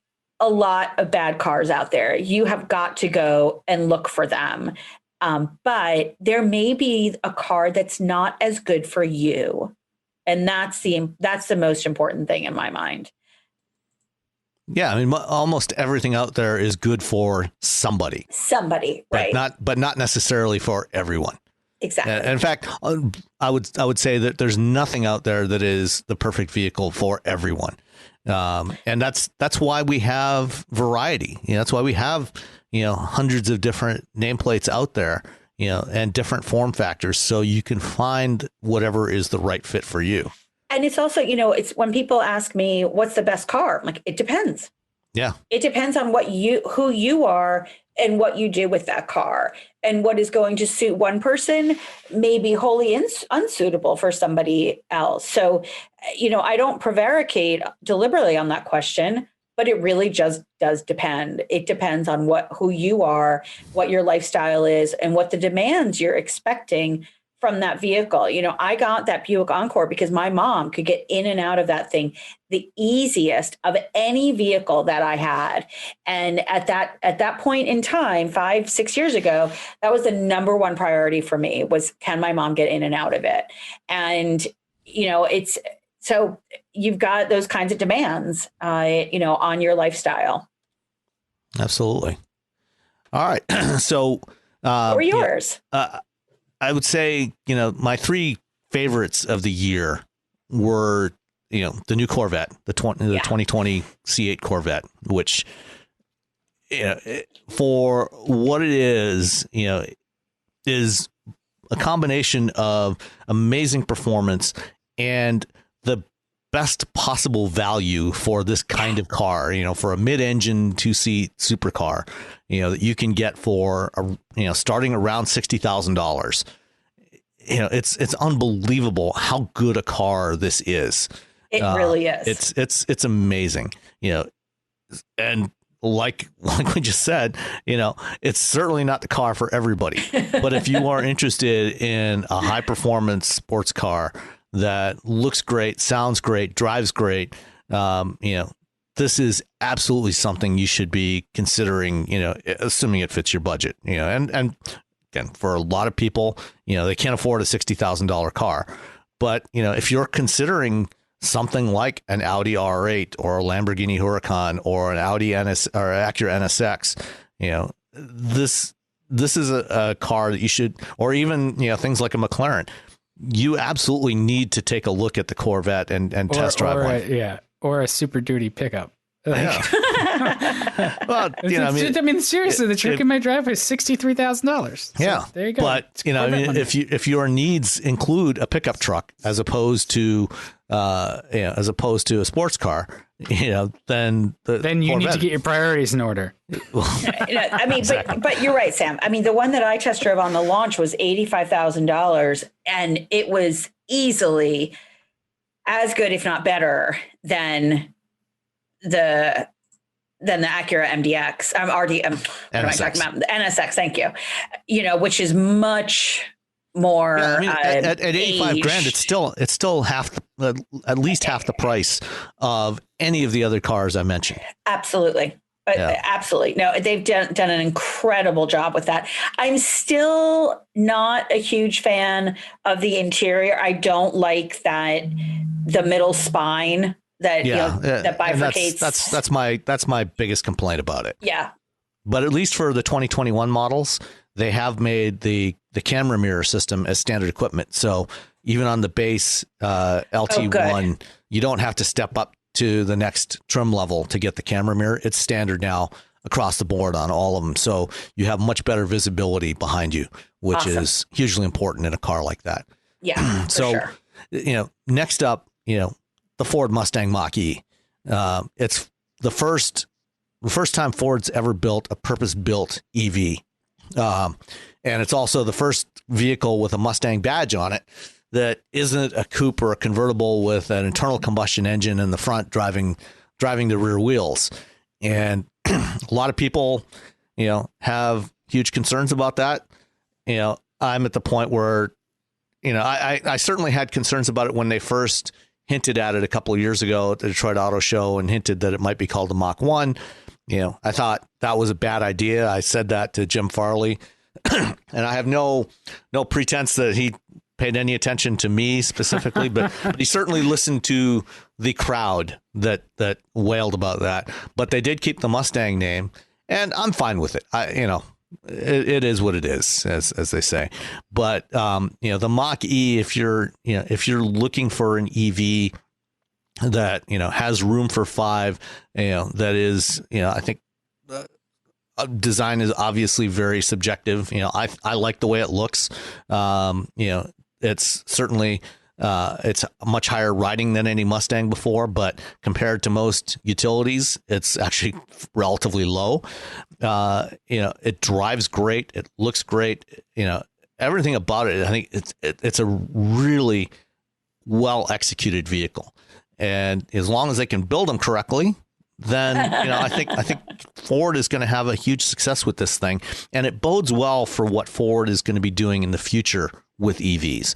a lot of bad cars out there. You have got to go and look for them. But there may be a car that's not as good for you. And that's the most important thing in my mind. Yeah, I mean, almost everything out there is good for somebody. Somebody, right? But not necessarily for everyone. Exactly. And in fact, I would say that there's nothing out there that is the perfect vehicle for everyone. And that's why we have variety. That's why we have, hundreds of different nameplates out there, and different form factors, so you can find whatever is the right fit for you. And it's also, it's when people ask me, what's the best car? I'm like, it depends. Yeah. It depends on who you are and what you do with that car, and what is going to suit one person may be wholly unsuitable for somebody else. So, I don't prevaricate deliberately on that question, but it really just does depend. It depends on who you are, what your lifestyle is, and what the demands you're expecting from that vehicle. I got that Buick Encore because my mom could get in and out of that thing the easiest of any vehicle that I had. And at that point in time, 5-6 years ago, that was the number one priority for me, was, can my mom get in and out of it? And, it's, so you've got those kinds of demands, on your lifestyle. Absolutely. All right. So, what were yours? I would say, my three favorites of the year were, the new Corvette, the 2020 C8 Corvette, which, for what it is a combination of amazing performance and the best possible value for this kind of car, for a mid-engine 2-seat supercar, that you can get for, starting around $60,000. It's unbelievable how good a car this is. It really is. It's amazing, and like we just said, it's certainly not the car for everybody, but if you are interested in a high performance sports car that looks great, sounds great, drives great, this is absolutely something you should be considering, assuming it fits your budget, and again, for a lot of people, they can't afford a $60,000 car, but, if you're considering something like an Audi R8 or a Lamborghini Huracan or an Audi NS or Acura NSX, this is a car that you should, or even, things like a McLaren, you absolutely need to take a look at the Corvette and test drive one. Or a Super Duty pickup. Yeah. Well, seriously, the truck in my driveway is $63,000. So yeah, there you go. But if your needs include a pickup truck as opposed to a sports car, then you need to get your priorities in order. Exactly. but you're right, Sam. I mean, the one that I test drove on the launch was $85,000, and it was easily as good, if not better, than the Acura MDX, NSX. What am I talking about? The NSX, thank you. Which is much more. Yeah, at $85,000, it's still at least half the price of any of the other cars I mentioned. Absolutely. Absolutely. No, they've done an incredible job with that. I'm still not a huge fan of the interior. I don't like the middle spine that bifurcates. That's my biggest complaint about it. Yeah. But at least for the 2021 models, they have made the camera mirror system as standard equipment. So even on the base LT1, you don't have to step up to the next trim level to get the camera mirror. It's standard now across the board on all of them. So you have much better visibility behind you, which is hugely important in a car like that. Yeah. So, sure. Next up, the Ford Mustang Mach-E. It's the first time Ford's ever built a purpose-built EV. And it's also the first vehicle with a Mustang badge on it that isn't a coupe or a convertible with an internal combustion engine in the front driving the rear wheels. And a lot of people, have huge concerns about that. I'm at the point where, I certainly had concerns about it when they first hinted at it a couple of years ago at the Detroit Auto Show and hinted that it might be called the Mach 1. I thought that was a bad idea. I said that to Jim Farley, and I have no pretense that he paid any attention to me specifically, but he certainly listened to the crowd that wailed about that, but they did keep the Mustang name, and I'm fine with it. It is what it is, as they say. But the Mach-E, if you're looking for an EV that has room for five, that is, I think design is obviously very subjective. I like the way it looks. It's certainly. It's much higher riding than any Mustang before, but compared to most utilities, it's actually relatively low. It drives great. It looks great. Everything about it. I think it's a really well executed vehicle, and as long as they can build them correctly, then I think Ford is going to have a huge success with this thing, and it bodes well for what Ford is going to be doing in the future with EVs.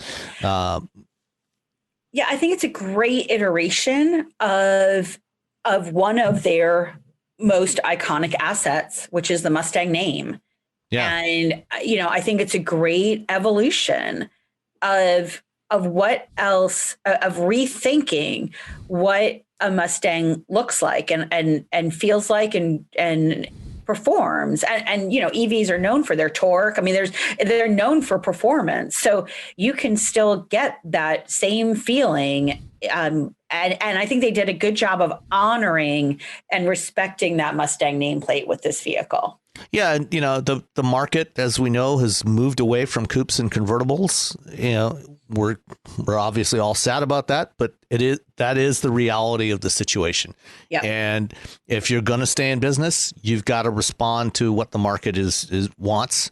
Yeah, I think it's a great iteration of one of their most iconic assets, which is the Mustang name. Yeah. And I think it's a great evolution of what else, of rethinking what a Mustang looks like and feels like and performs. And EVs are known for their torque. I mean, they're known for performance. So you can still get that same feeling. And I think they did a good job of honoring and respecting that Mustang nameplate with this vehicle. Yeah, and the market, as we know, has moved away from coupes and convertibles. We're obviously all sad about that, but that is the reality of the situation. Yeah. And if you're going to stay in business, you've got to respond to what the market wants.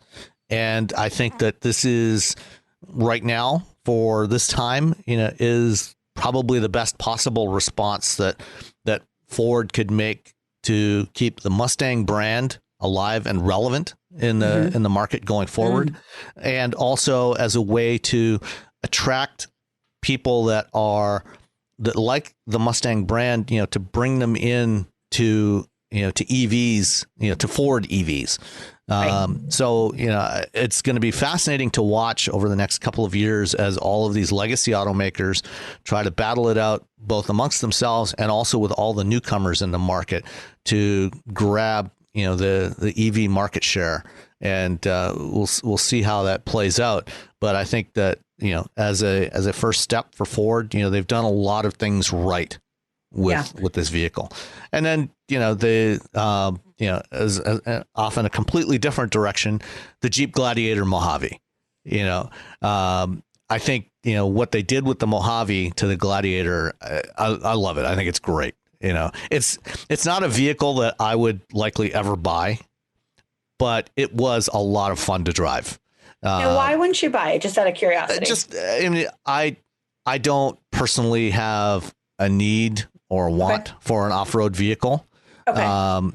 And I think that this is right now for this time, is probably the best possible response that Ford could make to keep the Mustang brand alive and relevant in the market going forward, and also as a way to attract people that like the Mustang brand, to bring them in to EVs, to Ford EVs. So, it's going to be fascinating to watch over the next couple of years as all of these legacy automakers try to battle it out both amongst themselves and also with all the newcomers in the market to grab the EV market share, and we'll see how that plays out. But I think that as a first step for Ford, they've done a lot of things right with this vehicle, and then as off in a completely different direction, the Jeep Gladiator Mojave. I think what they did with the Mojave to the Gladiator, I love it. I think it's great. It's not a vehicle that I would likely ever buy, but it was a lot of fun to drive. Now, why wouldn't you buy it? Just out of curiosity. I don't personally have a need or a want for an off-road vehicle. Okay.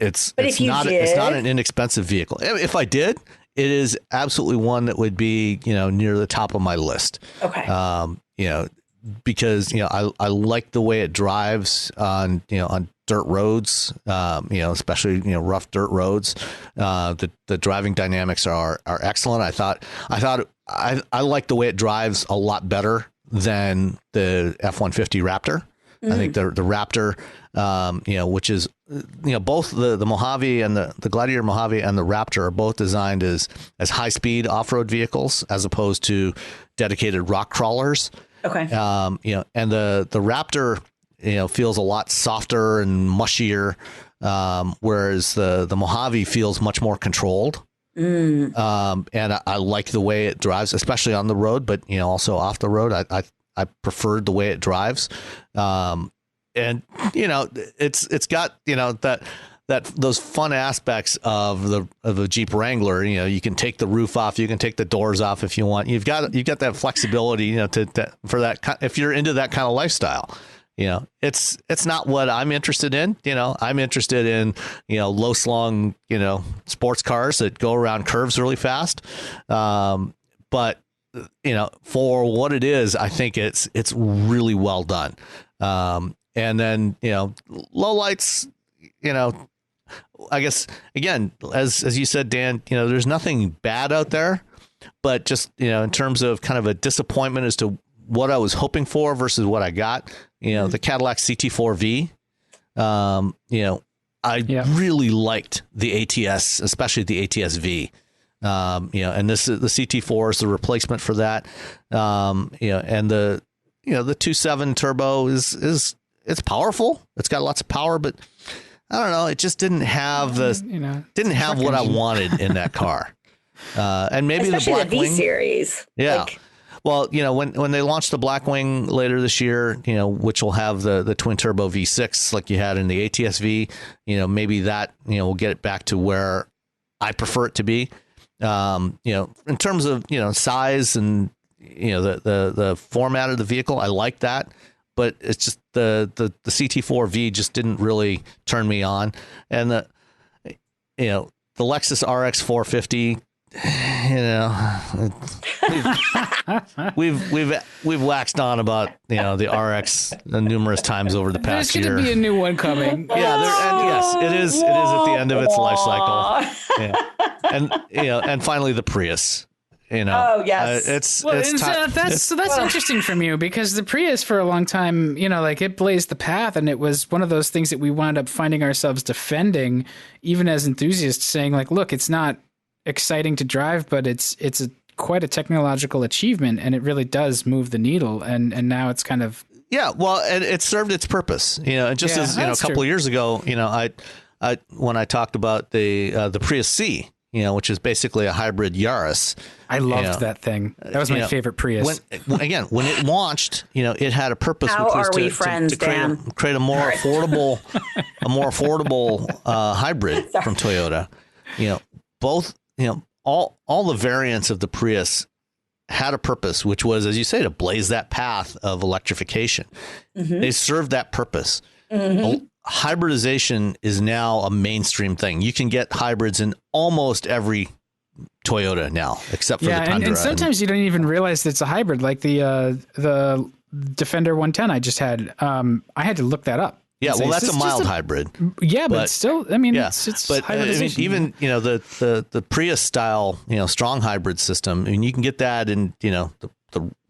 It's not an inexpensive vehicle. If I did, it is absolutely one that would be, near the top of my list. Okay. Because I like the way it drives on dirt roads, especially rough dirt roads. The driving dynamics are excellent. I like the way it drives a lot better than the F-150 Raptor. I think the Raptor, which is both the Mojave and the Gladiator Mojave and the Raptor are both designed as high speed off road vehicles as opposed to dedicated rock crawlers. Okay. And the Raptor, feels a lot softer and mushier, whereas the Mojave feels much more controlled. And I like the way it drives, especially on the road, but also off the road. I preferred the way it drives. And it's got that those fun aspects of a Jeep Wrangler. You can take the roof off, you can take the doors off if you want. You've got that flexibility, for that if you're into that kind of lifestyle. It's not what I'm interested in. I'm interested in low slung sports cars that go around curves really fast. But for what it is, I think it's really well done. And then Lowlights, I guess, again, as you said, Dan, there's nothing bad out there, but just, in terms of kind of a disappointment as to what I was hoping for versus what I got. The Cadillac CT4V. I really liked the ATS, especially the ATS-V. And this the CT4 is the replacement for that. And the 2.7 turbo is it's powerful. It's got lots of power, but I don't know. It just didn't have what I wanted in that car. And maybe especially the Blackwing V-Series. Yeah. Well, when they launch the Blackwing later this year, which will have the twin turbo V6 like you had in the ATS-V, maybe that, will get it back to where I prefer it to be. In terms of, size and, the format of the vehicle, I like that. But it's just the CT4V just didn't really turn me on. And the Lexus RX 450, we've waxed on about the RX numerous times over the past year. There's going to be a new one coming. Yes, it is at the end of its life cycle. Yeah. And finally the Prius. Oh yes, it's time. That's interesting from you, because the Prius for a long time, it blazed the path, and it was one of those things that we wound up finding ourselves defending, even as enthusiasts, saying look, it's not exciting to drive, but it's quite a technological achievement, and it really does move the needle. And now it's kind of and it served its purpose. And just as a couple of years ago, I when I talked about the Prius C. Which is basically a hybrid Yaris. I loved that thing. That was my favorite Prius. When it launched, it had a purpose. How which was are we to friends, Dan? create a more affordable, hybrid from Toyota. All the variants of the Prius had a purpose, which was, as you say, to blaze that path of electrification. Mm-hmm. They served that purpose. Mm-hmm. Hybridization is now a mainstream thing. You can get hybrids in almost every Toyota now, except for the Tundra. And sometimes you don't even realize that it's a hybrid. Like the Defender 110 I just had. I had to look that up. Yeah, well, that's a mild hybrid. Yeah, but still, it's but hybridization. Even the Prius style, strong hybrid system. You can get that in the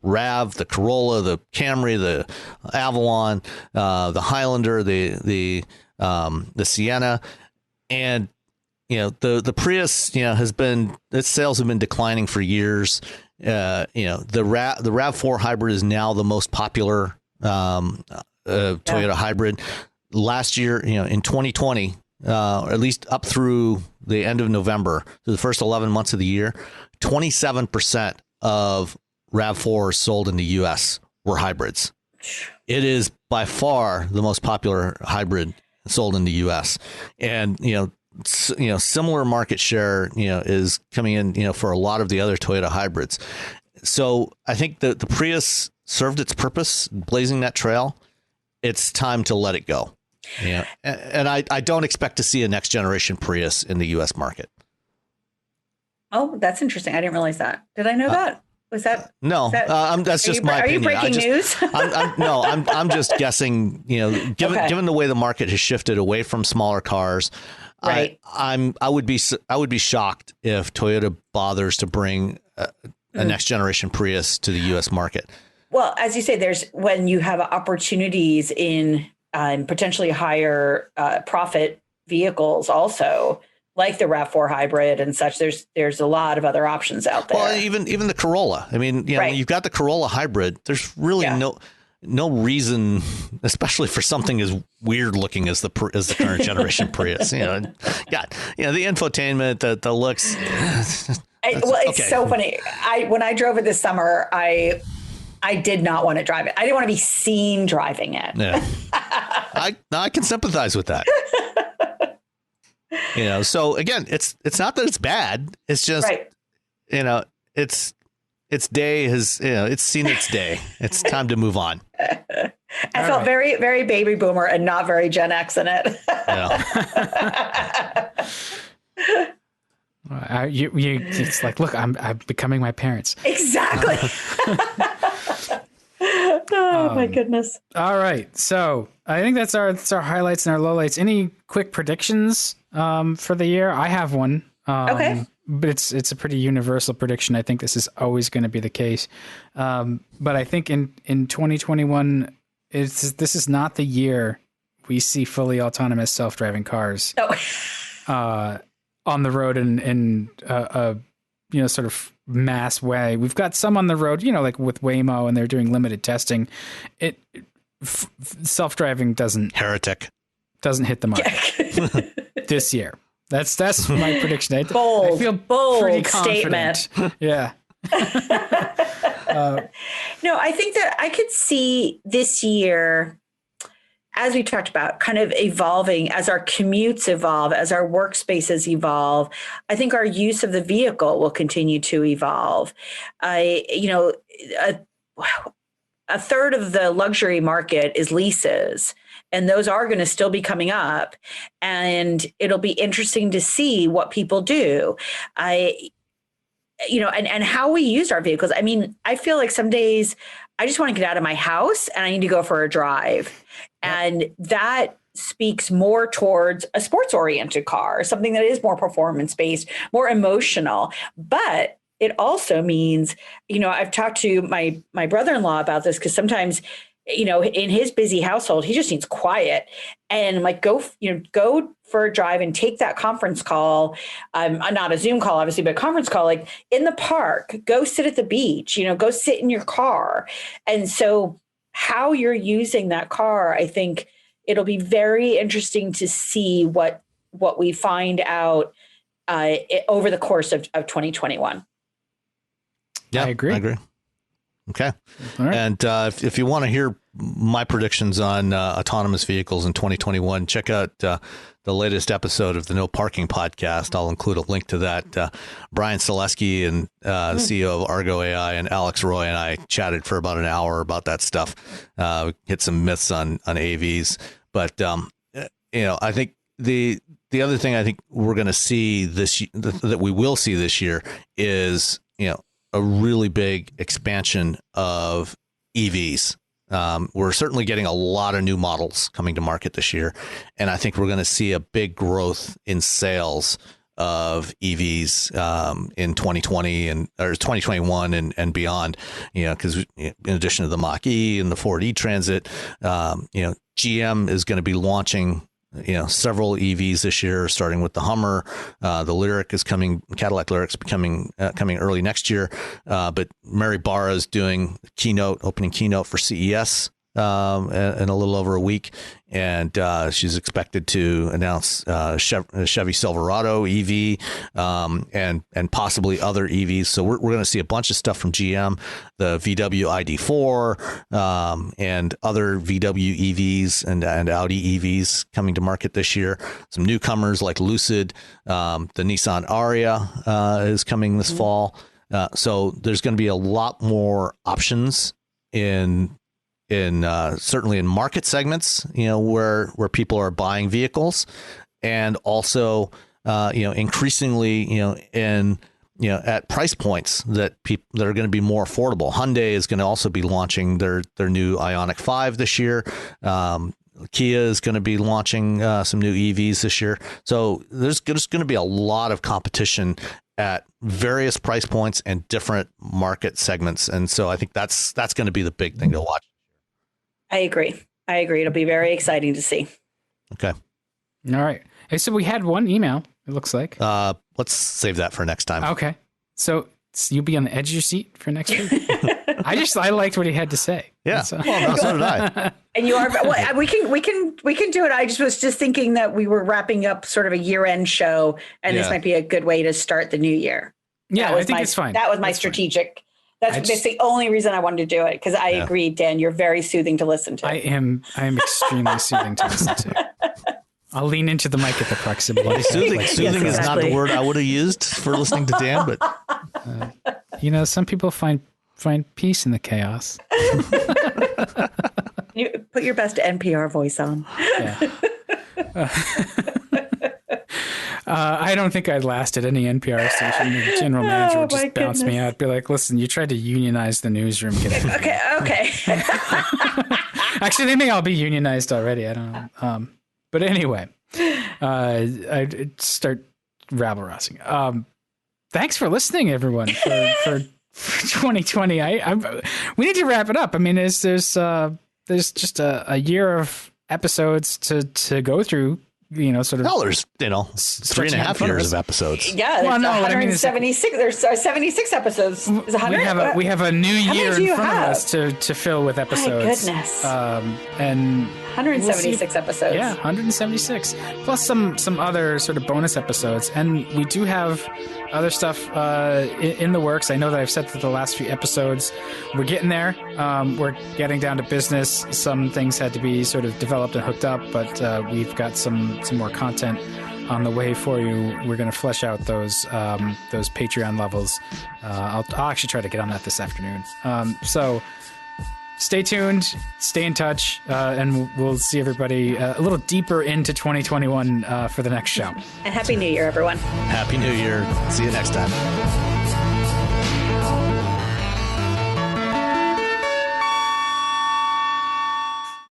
RAV, the Corolla, the Camry, the Avalon, the Highlander, the Sienna, and the Prius its sales have been declining for years. The RAV4 hybrid is now the most popular Toyota hybrid. Last year, in 2020, or at least up through the end of November, so the first 11 months of the year, 27% of RAV4s sold in the U.S. were hybrids. It is by far the most popular hybrid sold in the U.S. And, similar market share, is coming in, for a lot of the other Toyota hybrids. So I think that the Prius served its purpose, blazing that trail. It's time to let it go. And I don't expect to see a next generation Prius in the U.S. market. Oh, that's interesting. I didn't realize that. Did I know that? Was that no? That's just my opinion. Are you breaking news? I'm just guessing. Given the way the market has shifted away from smaller cars, right? I would be shocked if Toyota bothers to bring a next generation Prius to the U.S. market. Well, as you say, when you have opportunities in potentially higher profit vehicles, also, like the RAV4 hybrid and such, there's a lot of other options out there. Well, even the Corolla. I mean, when you've got the Corolla hybrid, there's really no reason, especially for something as weird looking as the current generation Prius. The infotainment, the looks. It's so funny. When I drove it this summer, I did not want to drive it. I didn't want to be seen driving it. Yeah. I can sympathize with that. So again, it's not that it's bad. It's just, its day has, it's seen its day. It's time to move on. I felt very, very baby boomer and not very Gen X in it. It's like, look, I'm becoming my parents. Exactly. Oh my goodness. All right. So I think that's our highlights and our lowlights. Any quick predictions for the year? I have one. Okay. but it's a pretty universal prediction. I think this is always going to be the case. But I think in 2021, this is not the year we see fully autonomous self-driving cars on the road in a sort of mass way. We've got some on the road, like with Waymo, and they're doing limited testing. Self-driving doesn't hit the market this year. That's my prediction. I feel bold confident. Statement. Yeah. No, I think that I could see this year, as we talked about, kind of evolving as our commutes evolve, as our workspaces evolve. I think our use of the vehicle will continue to evolve. A third of the luxury market is leases, and those are going to still be coming up. And it'll be interesting to see what people do. And how we use our vehicles. I mean, I feel like some days I just want to get out of my house and I need to go for a drive. And that speaks more towards a sports oriented car, something that is more performance based, more emotional. But it also means, I've talked to my brother-in-law about this, because sometimes, in his busy household, he just needs quiet. And I'm like, go for a drive and take that conference call. Not a Zoom call, obviously, but a conference call, like in the park, go sit at the beach, go sit in your car. And so how you're using that car, I think it'll be very interesting to see what we find out over the course of 2021. Yeah, I agree. Okay. Right. And if you want to hear my predictions on autonomous vehicles in 2021, check out the latest episode of the No Parking podcast. I'll include a link to that. Brian Selesky and the CEO of Argo AI and Alex Roy and I chatted for about an hour about that stuff. Hit some myths on AVs. But, I think the other thing I think we're going to see that we will see this year is, a really big expansion of EVs. We're certainly getting a lot of new models coming to market this year. And I think we're going to see a big growth in sales of EVs in 2020 or 2021 and beyond, because in addition to the Mach-E and the Ford E-Transit, GM is going to be launching several EVs this year, starting with the Hummer. The Lyriq is coming. Cadillac Lyriq's coming early next year. But Mary Barra is doing opening keynote for CES in a little over a week, and she's expected to announce Chevy Silverado EV and possibly other EVs. So we're going to see a bunch of stuff from GM, the VW ID4 and other VW EVs and Audi EVs coming to market this year. Some newcomers like Lucid, the Nissan Ariya is coming this fall. So there's going to be a lot more options in certainly in market segments, where people are buying vehicles, and also, increasingly, at price points that are going to be more affordable. Hyundai is going to also be launching their new Ioniq 5 this year. Kia is going to be launching some new EVs this year. So there's going to be a lot of competition at various price points and different market segments. And so I think that's going to be the big thing to watch. I agree. It'll be very exciting to see. Okay. All right. Hey, so we had one email, it looks like. Let's save that for next time. Okay. So you'll be on the edge of your seat for next week? I liked what he had to say. Yeah. Well, no, so did I. And you are, we can do it. I was just thinking that we were wrapping up sort of a year-end show, and this might be a good way to start the new year. Yeah, I think it's fine. That was my strategic. Fine. That's the only reason I wanted to do it, because I agree, Dan, you're very soothing to listen to. I am extremely soothing to listen to. I'll lean into the mic at the proximity. Soothing is not the word I would have used for listening to Dan, but some people find peace in the chaos. You put your best NPR voice on. Yeah. I don't think I'd last at any NPR station. The general manager would just bounce me out, be like, listen, you tried to unionize the newsroom. Okay. Actually, they think I'll be unionized already. I don't know. But anyway, I'd start rabble-rousing. thanks for listening, everyone, for 2020. We need to wrap it up. I mean, there's just a year of episodes to go through. Sort of. No, there's 3.5 years of episodes. Yeah, there's 176. There's 76 episodes. We have a new year in front of us to fill with episodes. My goodness. And 176 episodes. Yeah, 176 plus some other sort of bonus episodes, and we do have other stuff in the works. I know that I've said that the last few episodes we're getting there. We're getting down to business. Some things had to be sort of developed and hooked up, but we've got some more content on the way for you. We're going to flesh out those Patreon levels. I'll actually try to get on that this afternoon. So stay tuned, stay in touch, and we'll see everybody a little deeper into 2021 for the next show. And Happy New Year, everyone. Happy New Year. See you next time.